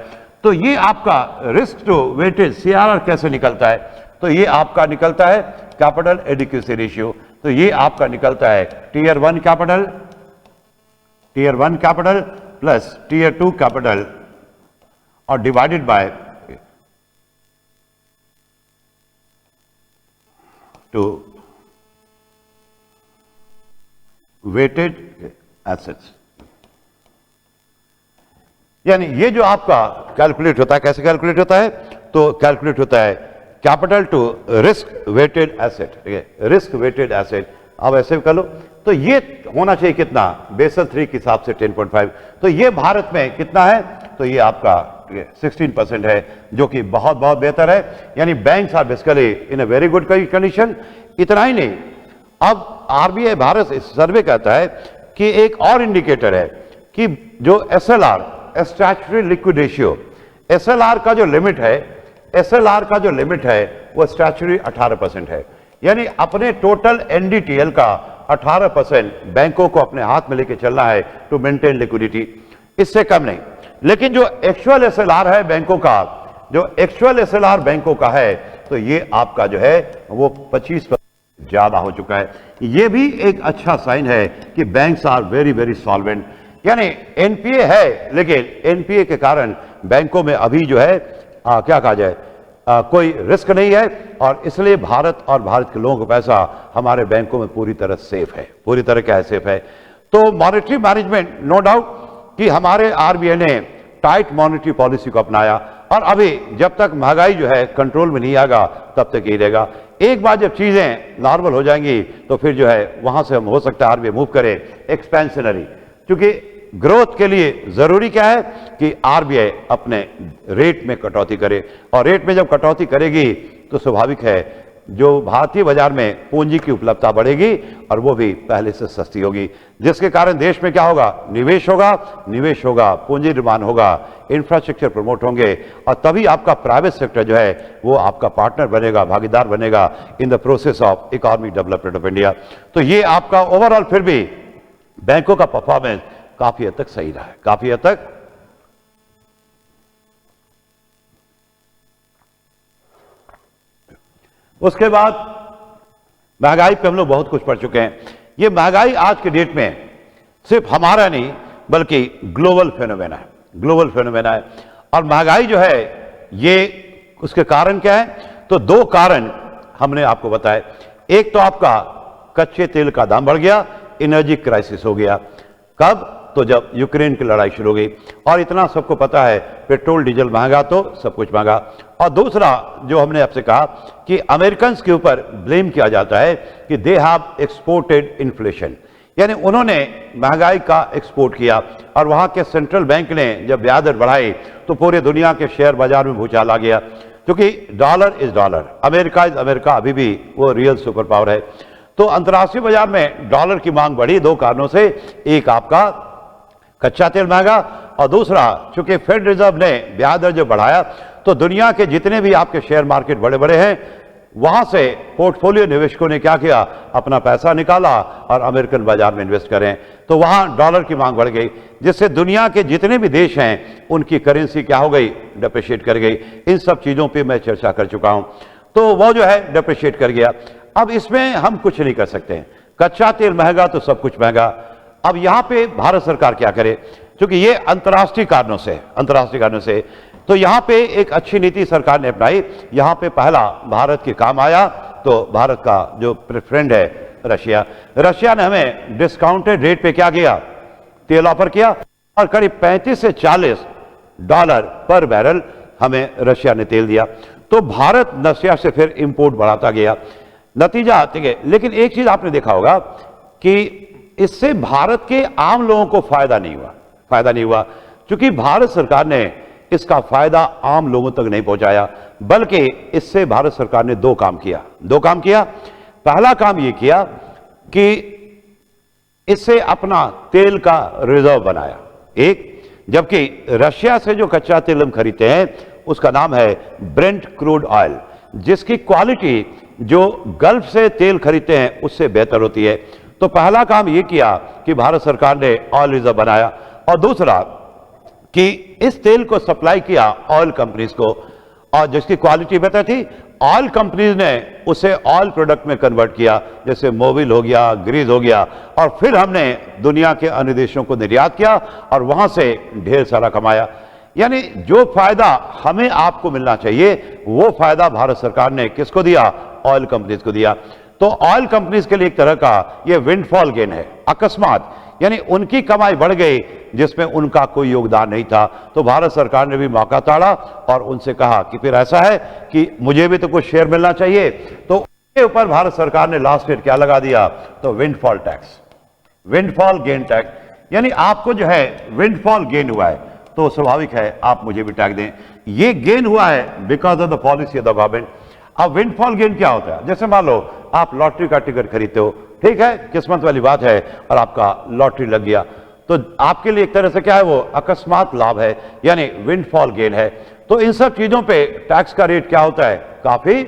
तो ये आपका रिस्क टू वेटेज सीआरआर कैसे निकलता है? तो ये आपका निकलता है कैपिटल एडिक्वेसी रेशियो। तो ये आपका निकलता है tier 1 capital plus tier 2 capital और divided by to weighted assets. यानी ये जो आपका कैलकुलेट होता है, कैसे कैलकुलेट होता है? तो कैलकुलेट होता है capital to risk weighted asset. ठीक है, रिस्क वेटेड एसेट। अब ऐसे कर लो तो ये होना चाहिए कितना? बेसल 3 के हिसाब से 10.5। तो ये भारत में कितना है? तो ये आपका 16% है, जो कि बहुत बहुत बेहतर है। यानी banks are basically in a very good condition. इतना ही नहीं, अब आरबीआई भारत सर्वे कहता है कि एक और इंडिकेटर है कि जो SLR, statutory liquid ratio, SLR का जो लिमिट है, SLR का जो लिमिट है वो स्टैट्यूटरी 18% है। यानी अपने टोटल NDTL का 18% बैंकों को अपने हाथ में लेके चलना है टू मेंटेन लिक्विडिटी, इससे कम नहीं। लेकिन जो एक्चुअल SLR है बैंकों का, जो एक्चुअल SLR बैंकों का है, तो ये आपका जो है वो 25% ज्यादा हो चुका है। ये भी एक अच्छा साइन है कि banks are very very solvent. यानी NPA है, लेकिन NPA के कारण बैंकों में अभी जो है क्या कहा जाए, कोई रिस्क नहीं है, और इसलिए भारत और भारत के लोगों का पैसा हमारे बैंकों में पूरी तरह सेफ है। पूरी तरह क्या है, सेफ है। तो मॉनेटरी मैनेजमेंट, नो डाउट कि हमारे RBI ने टाइट मॉनेटरी पॉलिसी को अपनाया, और अभी जब तक महंगाई जो है कंट्रोल में नहीं आएगा तब तक ही रहेगा। एक बार जब चीजें नॉर्मल हो जाएंगी तो फिर जो है वहां से हम हो सकता है RBI मूव करे एक्सपेंशनरी, क्योंकि ग्रोथ के लिए जरूरी क्या है कि RBI अपने रेट में कटौती करे, और रेट में जब कटौती करेगी तो स्वाभाविक है जो भारतीय बाजार में पूंजी की उपलब्धता बढ़ेगी, और वो भी पहले से सस्ती होगी, जिसके कारण देश में क्या होगा, निवेश होगा, निवेश होगा, पूंजी निर्माण होगा, इंफ्रास्ट्रक्चर प्रमोट होंगे, और तभी आपका प्राइवेट सेक्टर जो है वो आपका पार्टनर बनेगा, भागीदार बनेगा in the process of economic development of India. तो ये आपका ओवरऑल फिर भी बैंकों का परफॉर्मेंस काफी हद तक सही रहा है, काफी हद तक। उसके बाद महंगाई पे हम लोग बहुत कुछ पढ़ चुके हैं। ये महंगाई आज के डेट में सिर्फ हमारा नहीं बल्कि ग्लोबल फेनोमेना है, ग्लोबल फेनोमेना है। और महंगाई जो है ये उसके कारण क्या है, तो दो कारण हमने आपको बताए। एक तो आपका कच्चे तेल का दाम बढ़ गया, एनर्जी क्राइसिस हो गया। कब, तो जब यूक्रेन की लड़ाई शुरू हो गई, और इतना सबको पता है पेट्रोल डीजल महंगा तो सब कुछ महंगा। और दूसरा जो हमने आपसे कहा कि अमेरिकन के ऊपर ब्लेम किया जाता है कि दे हैव एक्सपोर्टेड इन्फ्लेशन, यानी उन्होंने महंगाई का एक्सपोर्ट किया, और वहां के सेंट्रल बैंक ने जब ब्याज दर बढ़ाई तो पूरे दुनिया के शेयर बाजार में भूचाल आ गया, क्योंकि dollar is dollar, America is America, अभी भी वो रियल सुपर पावर है। तो अंतर्राष्ट्रीय बाजार में डॉलर की मांग बढ़ी दो कारणों से, एक आपका कच्चा तेल महंगा, और दूसरा चूंकि फेड रिजर्व ने ब्याज दर जो बढ़ाया तो दुनिया के जितने भी आपके शेयर मार्केट बड़े बड़े हैं वहां से पोर्टफोलियो निवेशकों ने क्या किया, अपना पैसा निकाला और अमेरिकन बाजार में इन्वेस्ट करें, तो वहां डॉलर की मांग बढ़ गई, जिससे दुनिया के जितने भी देश हैं उनकी करेंसी क्या हो गई, डिप्रिशिएट कर गई। इन सब चीजों पर मैं चर्चा कर चुका हूं, तो वो जो है डिप्रिशिएट कर गया। अब इसमें हम कुछ नहीं कर सकते, कच्चा तेल महंगा तो सब कुछ महंगा। अब यहां पे भारत सरकार क्या करे, क्योंकि ये अंतर्राष्ट्रीय कारणों से, तो यहां पे एक अच्छी नीति सरकार ने अपनाई। यहां पे पहला भारत के काम आया, तो भारत का जो फ्रेंड है रशिया ने हमें डिस्काउंटेड रेट पे क्या किया, तेल ऑफर किया, और करीब 35 से 40 डॉलर पर बैरल हमें रशिया ने तेल दिया। तो भारत रशिया से फिर इंपोर्ट बढ़ाता गया, नतीजा आते गए। लेकिन एक चीज आपने देखा होगा कि इससे भारत के आम लोगों को फायदा नहीं हुआ, क्योंकि भारत सरकार ने इसका फायदा आम लोगों तक नहीं पहुंचाया, बल्कि इससे भारत सरकार ने दो काम किया। पहला काम यह किया कि इससे अपना तेल का रिजर्व बनाया, एक, जबकि रशिया से जो कच्चा तेल हम खरीदते हैं उसका नाम है ब्रेंट क्रूड ऑयल, जिसकी क्वालिटी जो गल्फ से तेल खरीदते हैं उससे बेहतर होती है। तो पहला काम यह किया कि भारत सरकार ने ऑयल रिजर्व बनाया, और दूसरा कि इस तेल को सप्लाई किया ऑयल कंपनीज को, और जिसकी क्वालिटी बेहतर थी ऑयल कंपनीज ने उसे ऑयल प्रोडक्ट में कन्वर्ट किया, जैसे मोबिल हो गया, ग्रीस हो गया, और फिर हमने दुनिया के अन्य देशों को निर्यात किया और वहां से ढेर सारा कमाया। यानी जो फायदा हमें आपको मिलना चाहिए वो फायदा भारत सरकार ने किसको दिया, ऑयल कंपनीज को दिया। तो ऑयल कंपनीज के लिए एक तरह का ये विंडफॉल गेन है, अकस्मात, यानी उनकी कमाई बढ़ गई जिसमें उनका कोई योगदान नहीं था। तो भारत सरकार ने भी मौका ताड़ा और उनसे कहा कि फिर ऐसा है कि मुझे भी तो कुछ शेयर मिलना चाहिए। तो उसके ऊपर भारत सरकार ने लास्ट ईयर क्या लगा दिया, तो windfall tax, windfall gain tax, यानी आपको जो है विंडफॉल गेन हुआ है तो स्वाभाविक है आप मुझे भी टैक्स दें। ये गेन हुआ है because of the policy of the government. अब विंडफॉल गेन क्या होता है, जैसे मान लो आप लॉटरी का टिकट खरीदते हो, ठीक है, किस्मत वाली बात है और आपका लॉटरी लग गया, तो आपके लिए एक तरह से क्या है, वो अकस्मात लाभ है, यानी विंडफॉल गेन है। तो इन सब चीजों पे टैक्स का रेट क्या होता है, काफी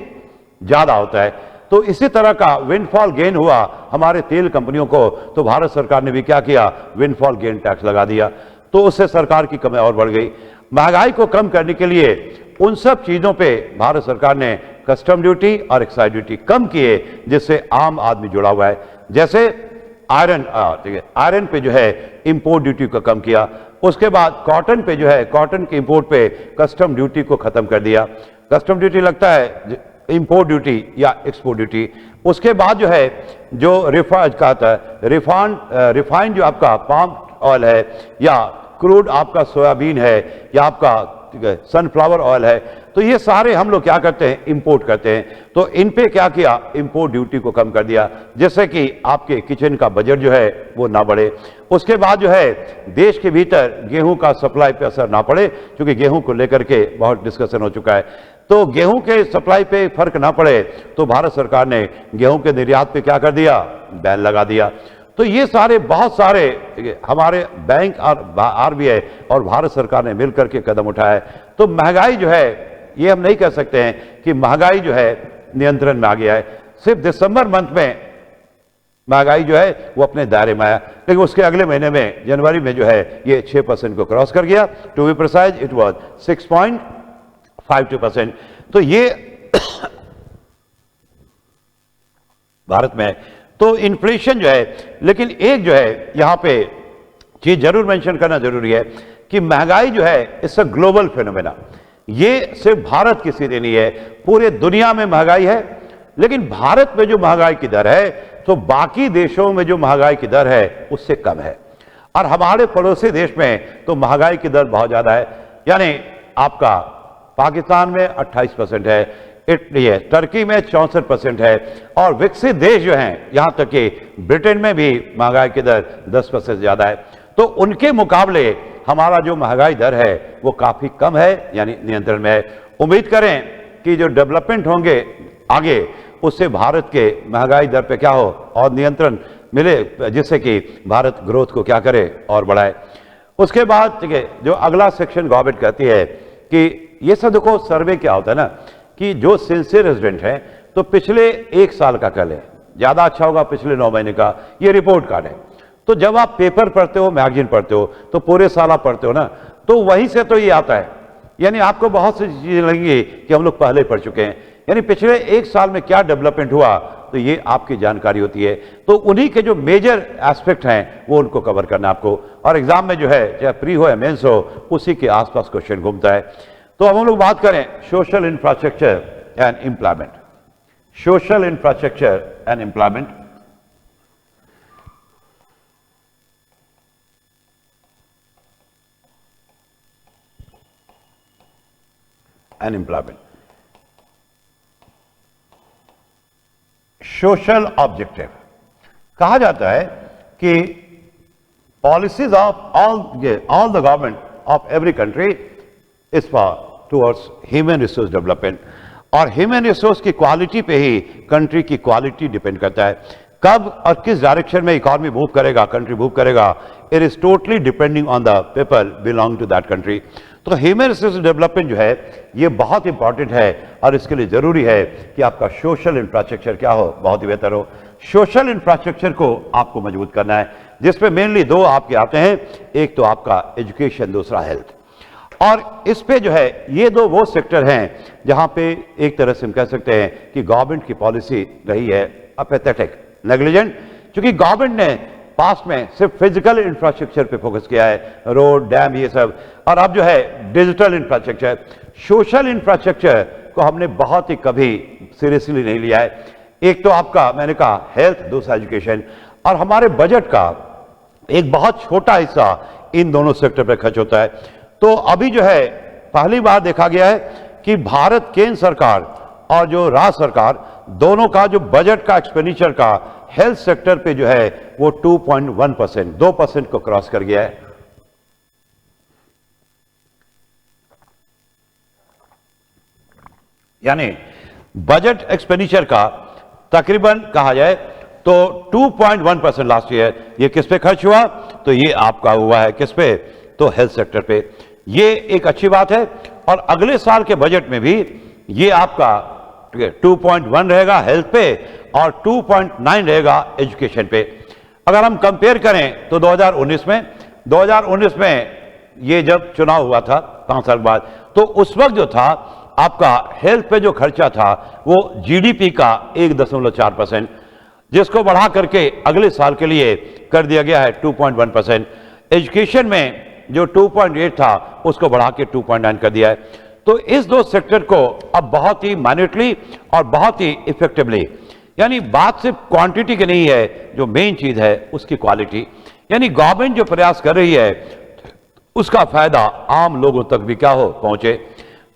ज्यादा होता है। तो इसी तरह का विंडफॉल गेन हुआ हमारे तेल कंपनियों को, तो भारत सरकार ने भी क्या किया, विंडफॉल गेन टैक्स लगा दिया, तो उससे सरकार की कमाई और बढ़ गई। महंगाई को कम करने के लिए उन सब चीजों पे भारत सरकार ने कस्टम ड्यूटी और एक्साइज ड्यूटी कम किए, जिससे आम आदमी जुड़ा हुआ है। जैसे आयरन पे जो है इंपोर्ट ड्यूटी को कम किया, उसके बाद कॉटन पे जो है, कॉटन के इंपोर्ट पे कस्टम ड्यूटी को खत्म कर दिया। कस्टम ड्यूटी लगता है इंपोर्ट ड्यूटी या एक्सपोर्ट ड्यूटी। उसके बाद जो है, जो रिफाइंड जो आपका पाम ऑयल है, या क्रूड आपका सोयाबीन है, या आपका सनफ्लावर ऑयल है, तो ये सारे हम लोग क्या करते हैं, इंपोर्ट करते हैं। तो इन पे क्या किया, इंपोर्ट ड्यूटी को कम कर दिया, जिससे कि आपके किचन का बजट जो है वो ना बढ़े। उसके बाद जो है, देश के भीतर गेहूं का सप्लाई पे असर ना पड़े, क्योंकि गेहूं को लेकर के बहुत डिस्कशन हो चुका है। तो गेहूं के सप्लाई पे फर्क ना पड़े, तो भारत सरकार ने गेहूं के निर्यात पे क्या कर दिया, बैन लगा दिया। तो ये सारे बहुत सारे हमारे बैंक और आरबीआई और भारत सरकार ने मिलकर के कदम उठाया है। तो महंगाई जो है, ये हम नहीं कह सकते हैं कि महंगाई जो है नियंत्रण में आ गया है। सिर्फ दिसंबर मंथ में महंगाई जो है वो अपने दायरे में आया, लेकिन उसके अगले महीने में जनवरी में जो है ये 6% को क्रॉस कर गया। To be precise it was 6.52%। तो ये भारत में, तो इन्फ्लेशन जो है, लेकिन एक जो है यहां पे चीज जरूर मेंशन करना जरूरी है कि महंगाई जो है इट्स अ ग्लोबल फिनोमेना। ये सिर्फ भारत की स्थिति नहीं है, पूरे दुनिया में महंगाई है। लेकिन भारत में जो महंगाई की दर है, तो बाकी देशों में जो महंगाई की दर है उससे कम है। और हमारे पड़ोसी देश में तो महंगाई की दर बहुत ज्यादा है, यानी आपका पाकिस्तान में 28% है, इटली है, टर्की में 64% है, और विकसित देश जो हैं, यहां तक कि ब्रिटेन में भी महंगाई की दर 10% से ज्यादा है। तो उनके मुकाबले हमारा जो महंगाई दर है वो काफी कम है, यानी नियंत्रण में है। उम्मीद करें कि जो डेवलपमेंट होंगे आगे, उससे भारत के महंगाई दर पे क्या हो और नियंत्रण मिले, जिससे कि भारत ग्रोथ को क्या करे और बढ़ाए। उसके बाद ठीक है, जो अगला सेक्शन गवर्नमेंट कहती है कि ये सब देखो, सर्वे क्या होता है ना, कि जो सिंसियर रेजिडेंट है तो पिछले 1 साल का कर ले, ज्यादा अच्छा होगा पिछले 9 महीने का, ये रिपोर्ट कार्ड है। तो जब आप पेपर पढ़ते हो, मैगजीन पढ़ते हो, तो पूरे साल आप पढ़ते हो ना, तो वहीं से तो ये आता है। यानी आपको बहुत सी चीजें लगेंगी कि हम लोग पहले पढ़ चुके हैं, यानी पिछले 1 साल में क्या डेवलपमेंट हुआ, तो ये आपकी जानकारी होती है। तो उन्हीं के जो मेजर एस्पेक्ट हैं वो उनको कवर करना आपको, और एग्जाम में जो है, चाहे प्री हो या मेंस हो, उसी के आसपास क्वेश्चन घूमता है। तो अब हम लोग बात करें social infrastructure and employment. Social infrastructure and employment, and employment. Social objective कहा जाता है कि policies of all the government of every country is for towards human resource development, और ह्यूमन रिसोर्स की क्वालिटी पे ही कंट्री की क्वालिटी डिपेंड करता है। कब और किस डायरेक्शन में इकोनॉमी मूव करेगा, कंट्री मूव करेगा, it is totally depending on the people belong to that country. तो ह्यूमन रिसोर्स डेवलपमेंट जो है ये बहुत इंपॉर्टेंट है, और इसके लिए जरूरी है कि आपका सोशल इंफ्रास्ट्रक्चर क्या हो, बहुत ही बेहतर हो। सोशल इंफ्रास्ट्रक्चर को आपको मजबूत करना है, जिसमें मेनली 2 आपके आते हैं, एक तो आपका एजुकेशन, दूसरा हेल्थ। और इस पे जो है, ये 2 वो सेक्टर हैं जहां पे एक तरह से हम कह सकते हैं कि गवर्नमेंट की पॉलिसी रही है अपेथेटिक, नेग्लिजेंट, क्योंकि गवर्नमेंट ने पास्ट में सिर्फ फिजिकल इंफ्रास्ट्रक्चर पे फोकस किया है, रोड, डैम, ये सब, और अब जो है डिजिटल इंफ्रास्ट्रक्चर। सोशल इंफ्रास्ट्रक्चर को हमने बहुत ही कभी सीरियसली नहीं लिया है। एक तो आपका मैंने कहा हेल्थ, दूसरा एजुकेशन, और हमारे बजट का एक बहुत छोटा हिस्सा इन दोनों सेक्टर पर खर्च होता है। तो अभी जो है पहली बार देखा गया है कि भारत केंद्र सरकार और जो राज्य सरकार दोनों का जो बजट का एक्सपेंडिचर का हेल्थ सेक्टर पे जो है वो 2.1%, 2% को क्रॉस कर गया है। यानी बजट एक्सपेंडिचर का तकरीबन कहा जाए तो 2.1% लास्ट ईयर ये किस पे खर्च हुआ, तो ये आपका हुआ है किस पे, तो हेल्थ सेक्टर पे। ये एक अच्छी बात है। और अगले साल के बजट में भी ये आपका 2.1 रहेगा हेल्थ पे और 2.9 रहेगा एजुकेशन पे। अगर हम कंपेयर करें तो 2019 में ये जब चुनाव हुआ था 5 साल बाद, तो उस वक्त जो था आपका हेल्थ पे जो खर्चा था वो जीडीपी का 1.4%, जिसको बढ़ा करके अगले साल के लिए कर दिया गया है 2.1%। एजुकेशन में जो 2.8 था उसको बढ़ा के 2.9 कर दिया है। तो इस दो सेक्टर को अब बहुत ही माइन्यूटली और बहुत ही इफेक्टिवली, यानी बात सिर्फ क्वांटिटी की नहीं है, जो मेन चीज है उसकी क्वालिटी, यानी गवर्नमेंट जो प्रयास कर रही है उसका फायदा आम लोगों तक भी क्या हो, पहुंचे।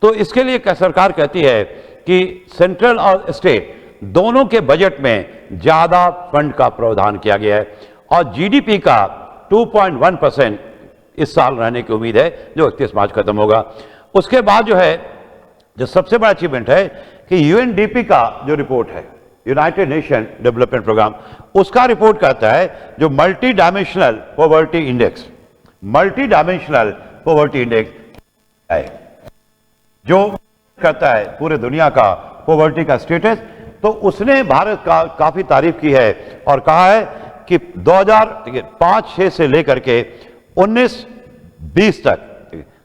तो इसके लिए सरकार कहती है कि सेंट्रल और स्टेट दोनों के बजट में ज्यादा फंड का प्रावधान किया गया है और जीडीपी का 2.1% इस साल रहने की उम्मीद है, जो 31 मार्च खत्म होगा। उसके बाद जो है, जो सबसे बड़ा अचीवमेंट है कि यूएनडीपी का जो रिपोर्ट है, यूनाइटेड नेशन डेवलपमेंट प्रोग्राम, उसका रिपोर्ट कहता है जो मल्टी डायमेंशनल पॉवर्टी इंडेक्स है, जो कहता है पूरे दुनिया का पॉवर्टी का स्टेटस, तो उसने भारत का काफी तारीफ की है और कहा है कि 2005-6 से लेकर के 19-20 तक,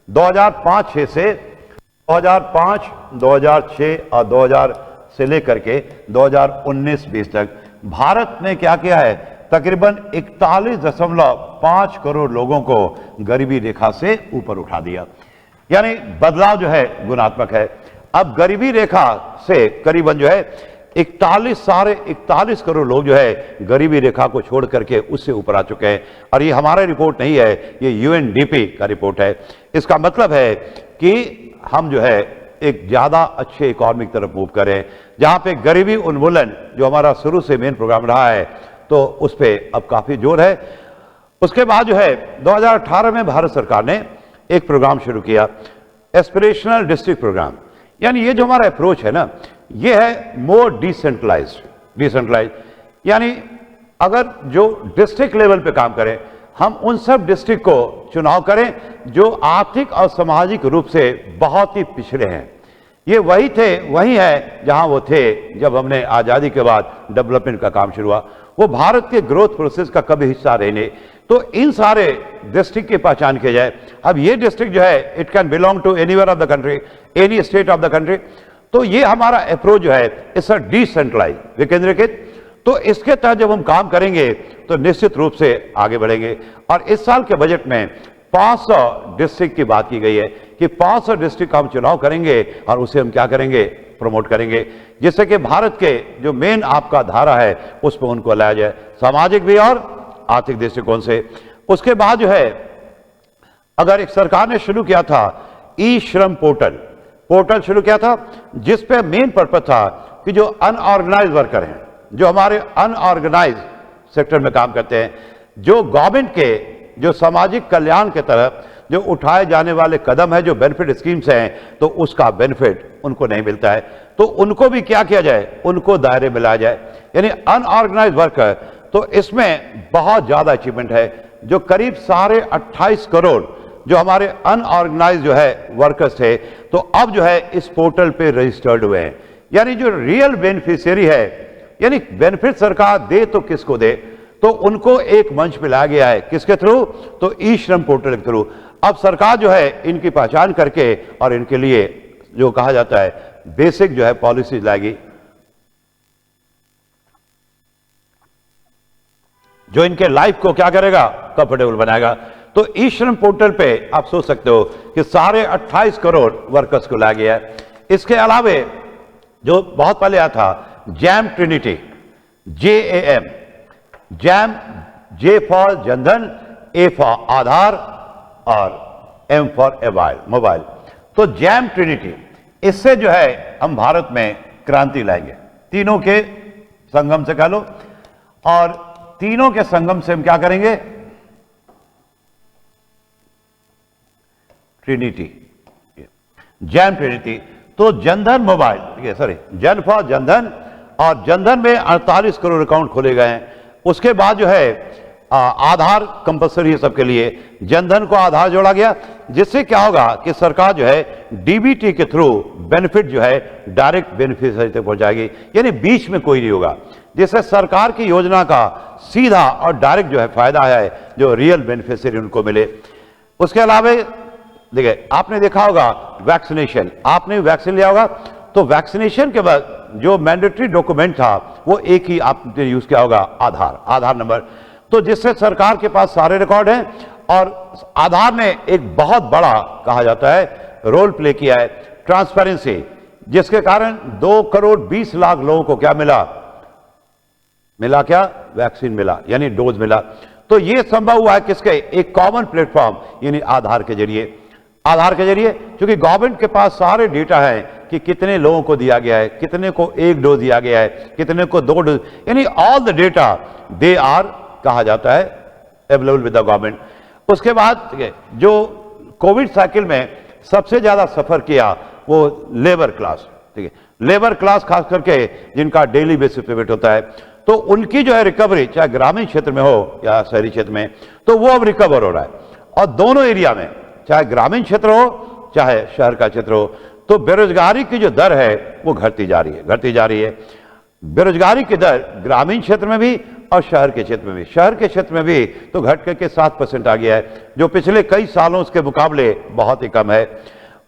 2005-6 से 2005, 2006 और 2000 से लेकर के 2019-20 तक भारत ने क्या किया है, तकरीबन 41.5 करोड़ लोगों को गरीबी रेखा से ऊपर उठा दिया। यानी बदलाव जो है गुणात्मक है। अब गरीबी रेखा से करीबन जो है 41 करोड़ लोग जो है गरीबी रेखा को छोड़ करके उससे ऊपर आ चुके हैं। और ये हमारा रिपोर्ट नहीं है, ये यूएनडीपी का रिपोर्ट है। इसका मतलब है कि हम जो है एक ज्यादा अच्छे इकोनॉमी की तरफ मूव करें, जहां पे गरीबी उन्मूलन जो हमारा शुरू से मेन प्रोग्राम रहा है, तो उस पर अब काफी जोर है। उसके बाद जो है 2018 में भारत सरकार ने एक प्रोग्राम शुरू किया, एस्पिरेशनल डिस्ट्रिक्ट प्रोग्राम। यानी ये जो हमारा अप्रोच है ना, ये है मोर डिसेंट्रलाइज्ड, यानी अगर जो डिस्ट्रिक्ट लेवल पे काम करें, हम उन सब डिस्ट्रिक्ट को चुनाव करें जो आर्थिक और सामाजिक रूप से बहुत ही पिछड़े हैं। ये वही है जहां वो थे जब हमने आजादी के बाद डेवलपमेंट का काम शुरू हुआ। वो भारत के ग्रोथ प्रोसेस का कभी हिस्सा रहे नहीं। तो इन सारे डिस्ट्रिक्ट की पहचान की जाए। अब ये डिस्ट्रिक्ट जो है, it can belong to anywhere of the country, any state of the country. तो ये हमारा अप्रोच जो है, इट्स अ डिसेंट्रलाइज, विकेंद्रीकृत। तो इसके तहत जब हम काम करेंगे तो निश्चित रूप से आगे बढ़ेंगे। और इस साल के बजट में 500 डिस्ट्रिक्ट की बात की गई है कि 500 डिस्ट्रिक्ट का हम चुनाव करेंगे और उसे हम क्या करेंगे, प्रमोट करेंगे, जिससे कि भारत के जो मेन आपका धारा है उस पर उनको लाया जाए, सामाजिक भी और आर्थिक दृष्टिकोण से। उसके बाद जो है, अगर एक सरकार ने शुरू किया था ई श्रम पोर्टल शुरू किया था, जिसपे मेन पर्पज था कि जो अनऑर्गेनाइज वर्कर हैं, जो हमारे अनऑर्गेनाइज सेक्टर में काम करते हैं, जो गवर्नमेंट के जो सामाजिक कल्याण के तरफ जो उठाए जाने वाले कदम है, जो बेनिफिट स्कीम्स हैं, तो उसका बेनिफिट उनको नहीं मिलता है। तो उनको भी क्या किया जाए, उनको दायरे में लाया जाए, यानी अनऑर्गेनाइज वर्कर। तो इसमें बहुत ज्यादा अचीवमेंट है, जो करीब 28.5 करोड़ जो हमारे अनऑर्गेनाइज जो है वर्कर्स थे, तो अब जो है इस पोर्टल पे रजिस्टर्ड हुए हैं। यानी जो रियल बेनिफिशियरी है, यानी बेनिफिट सरकार दे तो किसको दे, तो उनको एक मंच पे लाया गया है, किसके थ्रू, तो ई श्रम पोर्टल के थ्रू। अब सरकार जो है इनकी पहचान करके और इनके लिए जो कहा जाता है बेसिक जो है पॉलिसी लाएगी, जो इनके लाइफ को क्या करेगा, कंफर्टेबल बनाएगा। तो ई श्रम पोर्टल पे आप सोच सकते हो कि 28.5 करोड़ वर्कर्स को लाया गया है। इसके अलावे जो बहुत पहले आया था JAM trinity, JAM, JAM, J for Jan Dhan, A for Aadhaar और M फॉर मोबाइल। तो जैम ट्रिनिटी, इससे जो है हम भारत में क्रांति लाएंगे, तीनों के संगम से कह लो। और तीनों के संगम से हम क्या करेंगे, ट्रिनिटी, जैम ट्रिनिटी। तो जनधन मोबाइल, सॉरी जन फॉर जनधन, और जनधन में 48 करोड़ अकाउंट खोले गए हैं। उसके बाद जो है आधार कंपलसरी है सबके लिए, जनधन को आधार जोड़ा गया, जिससे क्या होगा कि सरकार जो है डीबीटी के थ्रू बेनिफिट जो है डायरेक्ट बेनिफिशियरी तक पहुंचाएगी, यानी बीच में कोई नहीं होगा, जिससे सरकार की योजना का सीधा और डायरेक्ट जो है फायदा है जो रियल बेनिफिशियरी उनको मिले। उसके अलावा देखिए, आपने देखा होगा वैक्सीनेशन, आपने वैक्सीन लिया होगा, तो वैक्सीनेशन के बाद जो मैंडेटरी डॉक्यूमेंट था वो एक ही आपने यूज किया होगा, आधार नंबर, तो जिससे सरकार के पास सारे रिकॉर्ड हैं और आधार ने एक बहुत बड़ा कहा जाता है रोल प्ले किया है, ट्रांसपेरेंसी, जिसके कारण 2 करोड़ 20 लाख लोगों को क्या मिला क्या वैक्सीन मिला, यानी डोज मिला। तो यह संभव हुआ है किसके, एक कॉमन प्लेटफॉर्म यानी आधार के जरिए, क्योंकि गवर्नमेंट के पास सारे डेटा है कि कितने लोगों को दिया गया है, कितने को 1 डोज दिया गया है, कितने को 2 डोज, यानी all the data they are कहा जाता है अवेलेबल विद द गवर्नमेंट। उसके बाद जो कोविड साइकिल में सबसे ज्यादा सफर किया वो लेबर क्लास, ठीक है, लेबर क्लास खास करके जिनका डेली बेसिस पे वेट होता है, तो उनकी जो है रिकवरी चाहे ग्रामीण क्षेत्र में हो या शहरी क्षेत्र में, तो वो अब रिकवर हो रहा है। और दोनों एरिया में, चाहे ग्रामीण क्षेत्र हो चाहे शहर का क्षेत्र हो, तो बेरोजगारी की जो दर है वो घटती जा रही है। बेरोजगारी की दर ग्रामीण क्षेत्र में भी और शहर के क्षेत्र में भी, तो घट करके 7% आ गया है, जो पिछले कई सालों के मुकाबले बहुत ही कम है।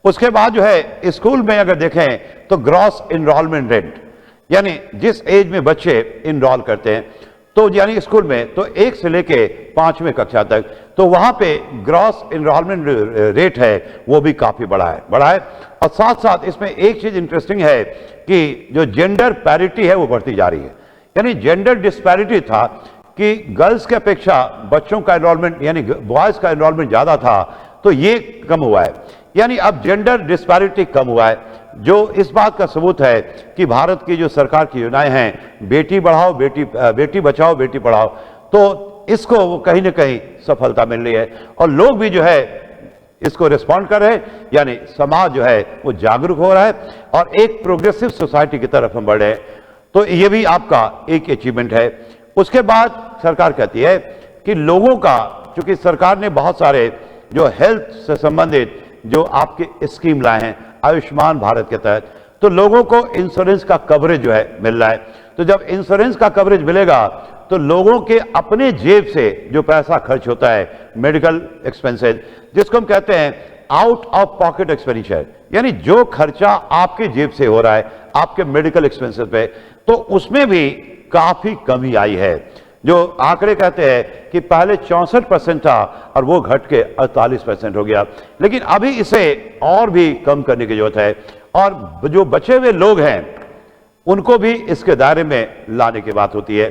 उसके बाद जो है स्कूल में अगर देखें तो ग्रॉस इनरोलमेंट रेट, यानी जिस एज में बच्चे इनरोल करते हैं, तो यानी स्कूल में तो 1 से लेके 5वीं कक्षा तक, तो वहां पे ग्रॉस इनरोलमेंट रेट है वो भी काफी बड़ा है। और साथ साथ इसमें एक चीज इंटरेस्टिंग है कि जो जेंडर पैरिटी है वो बढ़ती जा रही है, यानी जेंडर डिस्पैरिटी था कि गर्ल्स की अपेक्षा बच्चों का एनरोलमेंट यानी बॉयज का एनरोलमेंट ज्यादा था, तो ये कम हुआ है, यानी अब जेंडर डिस्पैरिटी कम हुआ है, जो इस बात का सबूत है कि भारत की जो सरकार की योजनाएं हैं, बेटी बढ़ाओ बेटी बचाओ बेटी पढ़ाओ, तो इसको वो कहीं ना कहीं सफलता मिल रही है और लोग भी जो है इसको रिस्पॉन्ड कर रहे हैं, यानी समाज जो है वो जागरूक हो रहा है और एक प्रोग्रेसिव सोसाइटी की तरफ हम बढ़ रहे हैं। तो ये भी आपका एक अचीवमेंट है। उसके बाद सरकार कहती है कि लोगों का, चूंकि सरकार ने बहुत सारे जो हेल्थ से संबंधित जो आपके स्कीम लाए हैं आयुष्मान भारत के तहत, तो लोगों को इंश्योरेंस का कवरेज जो है मिल रहा है। तो जब इंश्योरेंस का कवरेज मिलेगा तो लोगों के अपने जेब से जो पैसा खर्च होता है मेडिकल एक्सपेंसेस, जिसको हम कहते हैं आउट ऑफ पॉकेट एक्सपेंडिचर, यानी जो खर्चा आपके जेब से हो रहा है आपके मेडिकल एक्सपेंसेस पे, तो उसमें भी काफी कमी आई है। जो आंकड़े कहते हैं कि पहले 64% था और वो घट के 48% हो गया, लेकिन अभी इसे और भी कम करने की जरूरत है और जो बचे हुए लोग हैं उनको भी इसके दायरे में लाने की बात होती है।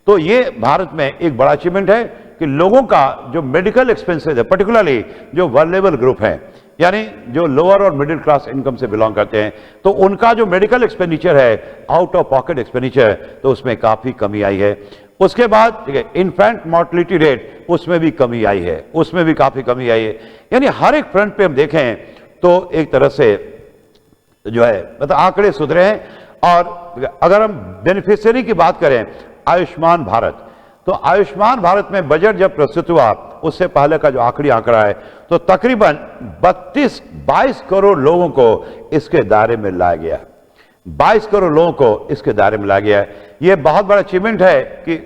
तो ये भारत में एक बड़ा अचीवमेंट है कि लोगों का जो मेडिकल एक्सपेंसेस है, पर्टिकुलरली जो वल्नरेबल ग्रुप हैं, यानी जो लोअर और मिडिल क्लास इनकम से बिलोंग करते हैं, तो उनका जो मेडिकल एक्सपेंडिचर है आउट ऑफ पॉकेट एक्सपेंडिचर, तो उसमें काफी कमी आई है। उसके बाद इन्फेंट मोर्टेलिटी रेट, उसमें भी कमी आई है, उसमें भी काफी कमी आई है। यानी हर एक फ्रंट पे हम देखें तो एक तरह से जो है मतलब आंकड़े सुधरे हैं। और अगर हम बेनिफिशियरी की बात करें आयुष्मान भारत, तो आयुष्मान भारत में बजट जब प्रस्तुत हुआ उससे पहले का जो आखिरी आंकड़ा है, तो तकरीबन 22 करोड़ लोगों को इसके दायरे में लाया गया। 22 करोड़ लोगों को इसके दायरे में लाया गया है। यह बहुत बड़ा अचीवमेंट है कि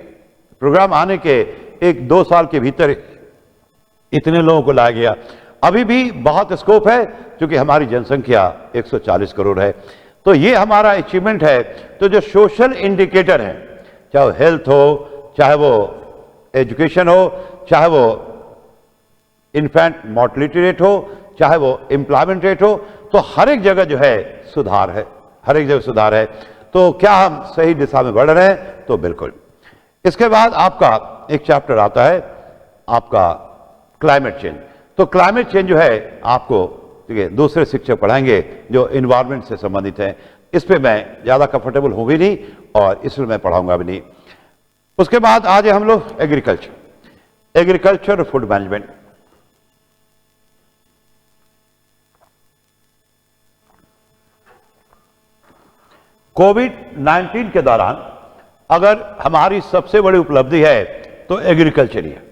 प्रोग्राम आने के 1-2 साल के भीतर इतने लोगों को लाया गया। अभी भी बहुत स्कोप है क्योंकि हमारी जनसंख्या 140 करोड़ है। तो ये हमारा अचीवमेंट है। तो जो सोशल इंडिकेटर हैं, चाहे वो हेल्थ हो, चाहे वो एजुकेशन हो, चाहे वो इन्फेंट मोर्टेलिटी रेट हो, चाहे वो एम्प्लॉयमेंट रेट हो, तो हर एक जगह जो है सुधार है, हर एक जगह सुधार है। तो क्या हम सही दिशा में बढ़ रहे हैं? तो बिल्कुल। इसके बाद आपका एक चैप्टर आता है आपका क्लाइमेट चेंज। तो क्लाइमेट चेंज जो है आपको दूसरे शिक्षक पढ़ाएंगे जो इन्वायरमेंट से संबंधित है। इस पे मैं ज्यादा कंफर्टेबल हूं भी नहीं और इसलिए मैं पढ़ाऊंगा भी नहीं। उसके बाद आज हम लोग एग्रीकल्चर और फूड मैनेजमेंट। कोविड-19 के दौरान अगर हमारी सबसे बड़ी उपलब्धि है तो एग्रीकल्चर ही है।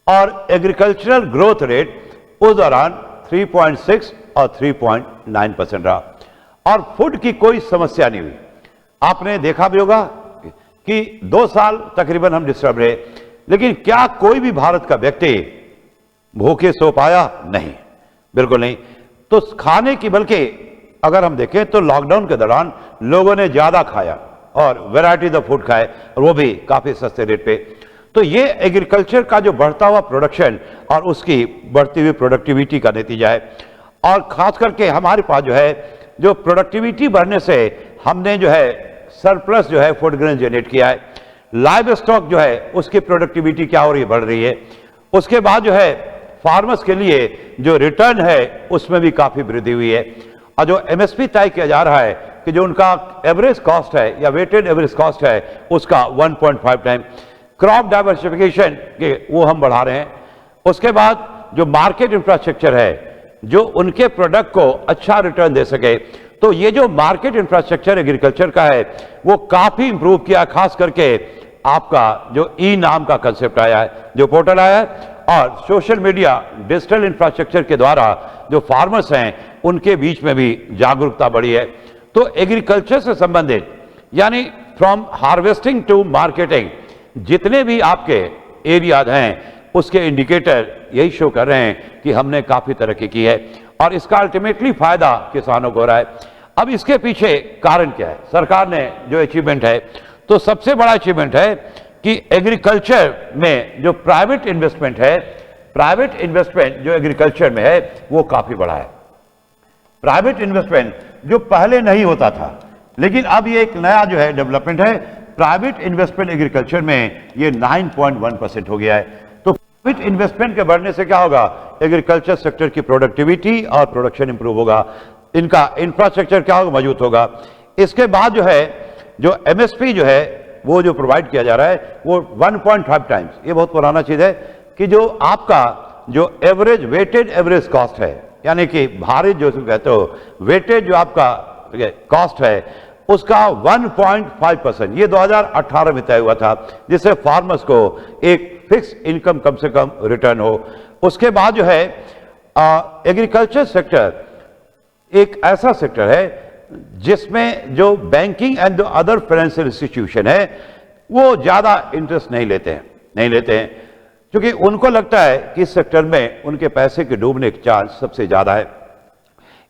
और एग्रीकल्चरल ग्रोथ रेट उस दौरान 3.6 और 3.9% रहा और फूड की कोई समस्या नहीं हुई। आपने देखा भी होगा कि 2 साल तकरीबन हम डिस्टर्ब रहे, लेकिन क्या कोई भी भारत का व्यक्ति भूखे सो पाया? नहीं, बिल्कुल नहीं। तो खाने की, बल्कि अगर हम देखें तो लॉकडाउन के दौरान लोगों ने ज्यादा खाया और वैरायटी ऑफ फूड खाए, और वो भी काफी सस्ते रेट पे। तो ये एग्रीकल्चर का जो बढ़ता हुआ प्रोडक्शन और उसकी बढ़ती हुई प्रोडक्टिविटी का नतीजा है। और खास करके हमारे पास जो है, जो प्रोडक्टिविटी बढ़ने से हमने जो है सरप्लस जो है फूड ग्रेन जनरेट किया है। लाइव स्टॉक जो है उसकी प्रोडक्टिविटी क्या हो रही है? बढ़ रही है। उसके बाद जो है फार्मर्स के लिए जो रिटर्न है उसमें भी काफी वृद्धि हुई है। और जो एमएसपी तय किया जा रहा है कि जो उनका एवरेज कॉस्ट है या वेटेड एवरेज कॉस्ट है उसका 1.5 टाइम। क्रॉप डाइवर्सिफिकेशन के वो हम बढ़ा रहे हैं। उसके बाद जो मार्केट इंफ्रास्ट्रक्चर है जो उनके प्रोडक्ट को अच्छा रिटर्न दे सके, तो ये जो मार्केट इंफ्रास्ट्रक्चर एग्रीकल्चर का है वो काफी इंप्रूव किया। खास करके आपका जो ई नाम का कंसेप्ट आया है, जो पोर्टल आया है, और सोशल मीडिया डिजिटल इंफ्रास्ट्रक्चर के द्वारा जो फार्मर्स हैं उनके बीच में भी जागरूकता बढ़ी है। तो एग्रीकल्चर से संबंधित यानी फ्रॉम हार्वेस्टिंग टू मार्केटिंग जितने भी आपके एरियाज हैं उसके इंडिकेटर यही शो कर रहे हैं कि हमने काफी तरक्की की है और इसका अल्टीमेटली फायदा किसानों को हो रहा है। अब इसके पीछे कारण क्या है? सरकार ने जो अचीवमेंट है, तो सबसे बड़ा अचीवमेंट है कि एग्रीकल्चर में जो प्राइवेट इन्वेस्टमेंट है, प्राइवेट इन्वेस्टमेंट जो एग्रीकल्चर में है वो काफी बढ़ा है। प्राइवेट इन्वेस्टमेंट जो पहले नहीं होता था, लेकिन अब ये एक नया जो है डेवलपमेंट है। प्राइवेट इन्वेस्टमेंट एग्रीकल्चर में ये 9.1% हो गया है। तो प्राइवेट इन्वेस्टमेंट के बढ़ने से क्या होगा? एग्रीकल्चर सेक्टर की प्रोडक्टिविटी और प्रोडक्शन इंप्रूव होगा, इनका इंफ्रास्ट्रक्चर क्या होगा? मजबूत होगा। इसके बाद जो है जो एमएसपी जो है वो जो प्रोवाइड किया जा रहा है वो 1.5 टाइम्स, ये बहुत पुराना चीज है कि जो आपका जो एवरेज वेटेड एवरेज कॉस्ट है, यानी कि भारित जो कहते हो वेटेड जो आपका कॉस्ट है उसका 1.5%, ये 2018 में तय हुआ था, जिससे फार्मर्स को एक फिक्स इनकम कम से कम रिटर्न हो। उसके बाद जो है एग्रीकल्चर सेक्टर एक ऐसा सेक्टर है जिसमें जो banking and other financial institution है वो ज्यादा इंटरेस्ट नहीं लेते हैं क्योंकि उनको लगता है कि इस सेक्टर में उनके पैसे के डूबने के चांस सबसे ज्यादा है।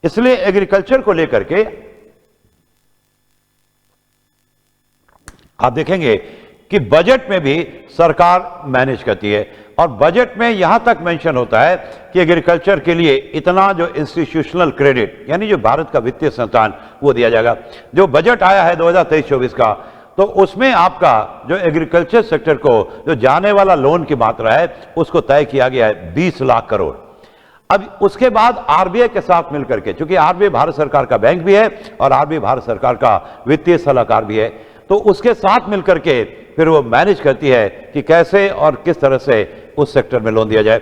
इसलिए एग्रीकल्चर को लेकर के आप देखेंगे कि बजट में भी सरकार मैनेज करती है और बजट में यहां तक मेंशन होता है कि एग्रीकल्चर के लिए इतना जो इंस्टीट्यूशनल क्रेडिट यानी जो भारत का वित्तीय संस्थान वो दिया जाएगा। जो बजट आया है 2023-24 का, तो उसमें आपका जो एग्रीकल्चर सेक्टर को जो जाने वाला लोन की मात्रा है उसको तय किया गया है 20 लाख करोड़। अब उसके बाद आरबीआई के साथ मिलकर के, चूंकि आरबीआई भारत सरकार का बैंक भी है और आरबीआई भारत सरकार का वित्तीय सलाहकार भी है, तो उसके साथ मिलकर के फिर वो मैनेज करती है कि कैसे और किस तरह से उस सेक्टर में लोन दिया जाए।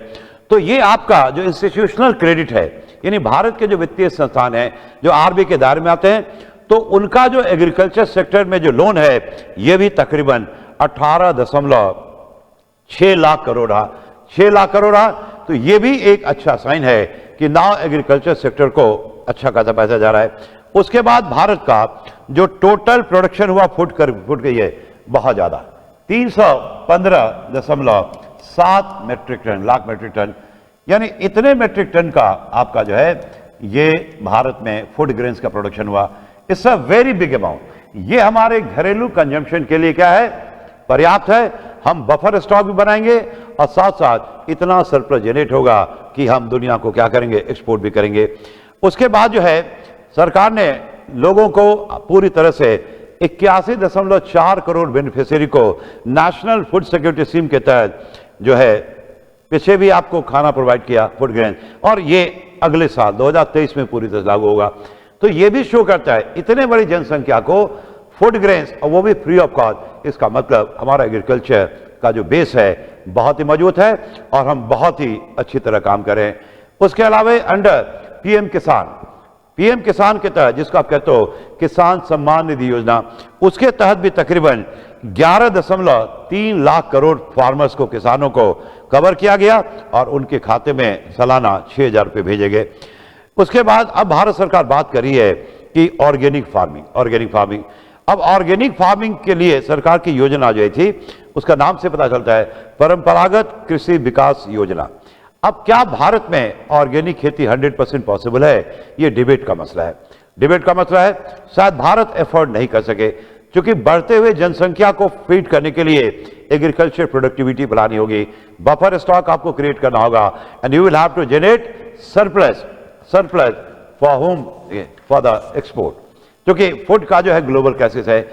तो ये आपका जो इंस्टीट्यूशनल क्रेडिट है, यानी भारत के जो वित्तीय संस्थान है जो आरबीआई के दायरे में आते हैं, तो उनका जो एग्रीकल्चर सेक्टर में जो लोन है ये भी तकरीबन 18.6 लाख करोड़ रहा। 6 लाख करोड़ रहा, तो ये भी एक अच्छा साइन है कि नाउ एग्रीकल्चर सेक्टर को अच्छा खासा पैसा जा रहा है। उसके बाद भारत का जो टोटल प्रोडक्शन हुआ फूड के ये बहुत ज्यादा 315.7 metric ton, lakh metric ton, यानी इतने मेट्रिक टन का आपका जो है ये भारत में फूड ग्रेन्स का प्रोडक्शन हुआ। It's a very big amount. ये हमारे घरेलू कंजम्पशन के लिए क्या है? पर्याप्त है। हम बफर स्टॉक भी बनाएंगे और साथ साथ इतना सरप्लस जनरेट होगा कि हम दुनिया को क्या करेंगे? एक्सपोर्ट भी करेंगे। उसके बाद जो है सरकार ने लोगों को पूरी तरह से 81.4 करोड़ बेनिफिशियरी को नेशनल फूड सिक्योरिटी स्कीम के तहत जो है पीछे भी आपको खाना प्रोवाइड किया फूड ग्रेन, और ये अगले साल 2023 में पूरी तरह लागू होगा। तो ये भी शो करता है इतने बड़ी जनसंख्या को फूड ग्रेन्स, और वो भी फ्री ऑफ कॉस्ट। इसका मतलब हमारा एग्रीकल्चर का जो बेस है बहुत ही मजबूत है और हम बहुत ही अच्छी तरह काम करें। उसके अलावा अंडर पीएम किसान के तहत, जिसको आप कहते हो किसान सम्मान निधि योजना, उसके तहत भी तकरीबन 11.3 लाख करोड़ फार्मर्स को, किसानों को कवर किया गया और उनके खाते में सालाना 6,000 रुपये भेजे गए। उसके बाद अब भारत सरकार बात कर रही है कि ऑर्गेनिक फार्मिंग। अब ऑर्गेनिक फार्मिंग के लिए सरकार की योजना जो थी, उसका नाम से पता चलता है परंपरागत कृषि विकास योजना। अब क्या भारत में ऑर्गेनिक खेती 100% पॉसिबल है? ये डिबेट का मसला है। शायद भारत एफोर्ड नहीं कर सके, क्योंकि बढ़ते हुए जनसंख्या को फीड करने के लिए एग्रीकल्चर प्रोडक्टिविटी बढ़ानी होगी, बफर स्टॉक आपको क्रिएट करना होगा, and you will have to generate surplus for the export, क्योंकि फूड का जो है ग्लोबल क्राइसिस है।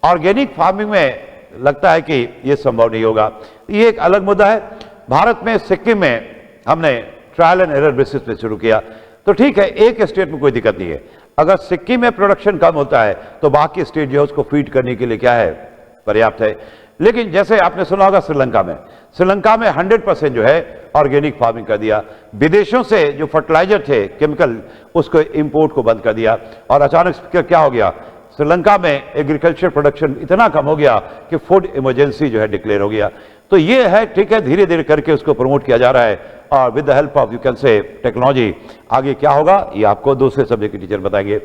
ऑर्गेनिक फार्मिंग में लगता है कि यह संभव नहीं होगा। ये एक अलग मुद्दा है। भारत में सिक्किम में हमने ट्रायल एंड एरर बेसिस पे शुरू किया, तो ठीक है, एक स्टेट में कोई दिक्कत नहीं है। अगर सिक्किम में प्रोडक्शन कम होता है तो बाकी स्टेट जो है उसको फीड करने के लिए क्या है, पर्याप्त है। लेकिन जैसे आपने सुना होगा श्रीलंका में 100% जो है ऑर्गेनिक फार्मिंग कर दिया। विदेशों से जो फर्टिलाइजर थे, केमिकल, उसको इंपोर्ट को बंद कर दिया, और अचानक क्या हो गया, श्रीलंका में एग्रीकल्चर प्रोडक्शन इतना कम हो गया कि फूड इमरजेंसी जो है डिक्लेयर हो गया। तो ये है, ठीक है, धीरे धीरे करके उसको प्रमोट किया जा रहा है, और with the help of, you can say, technology. आगे क्या होगा ये आपको दूसरे सब्जेक्ट के टीचर बताएंगे।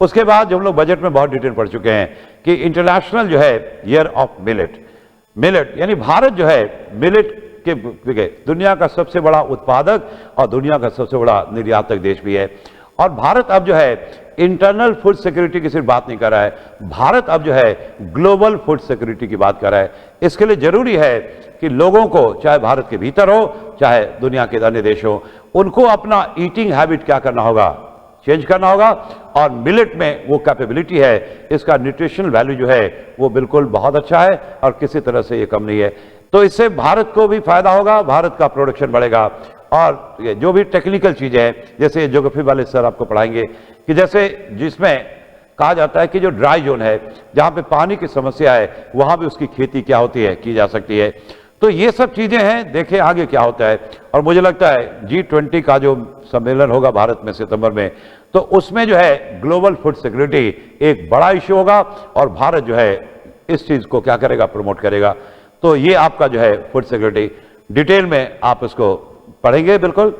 उसके बाद जो हम लोग बजट में बहुत डिटेल पढ़ चुके हैं कि इंटरनेशनल जो है ईयर ऑफ मिलेट, यानी भारत जो है मिलेट के दुनिया का सबसे बड़ा उत्पादक और दुनिया का सबसे बड़ा निर्यातक देश भी है। और भारत अब जो है इंटरनल फूड सिक्योरिटी की सिर्फ बात नहीं कर रहा है, भारत अब जो है ग्लोबल फूड सिक्योरिटी की बात कर रहा है। इसके लिए जरूरी है कि लोगों को, चाहे भारत के भीतर हो चाहे दुनिया के अन्य देश हो, उनको अपना ईटिंग हैबिट क्या करना होगा, चेंज करना होगा। और मिलेट में वो कैपेबिलिटी है, इसका न्यूट्रिशनल वैल्यू जो है वो बिल्कुल बहुत अच्छा है और किसी तरह से ये कम नहीं है। तो इससे भारत को भी फायदा होगा, भारत का प्रोडक्शन बढ़ेगा। और जो भी टेक्निकल चीजें हैं, जैसे ज्योग्राफी वाले सर आपको पढ़ाएंगे कि जैसे जिसमें कहा जाता है कि जो ड्राई जोन है, जहां पे पानी की समस्या है, वहां भी उसकी खेती क्या होती है, की जा सकती है। तो ये सब चीजें हैं, देखें आगे क्या होता है। और मुझे लगता है G20 का जो सम्मेलन होगा भारत में सितंबर में, तो उसमें जो है ग्लोबल फूड सिक्योरिटी एक बड़ा इश्यू होगा, और भारत जो है इस चीज को क्या करेगा, प्रमोट करेगा। तो ये आपका जो है फूड सिक्योरिटी डिटेल में आप इसको पढ़ेंगे बिल्कुल।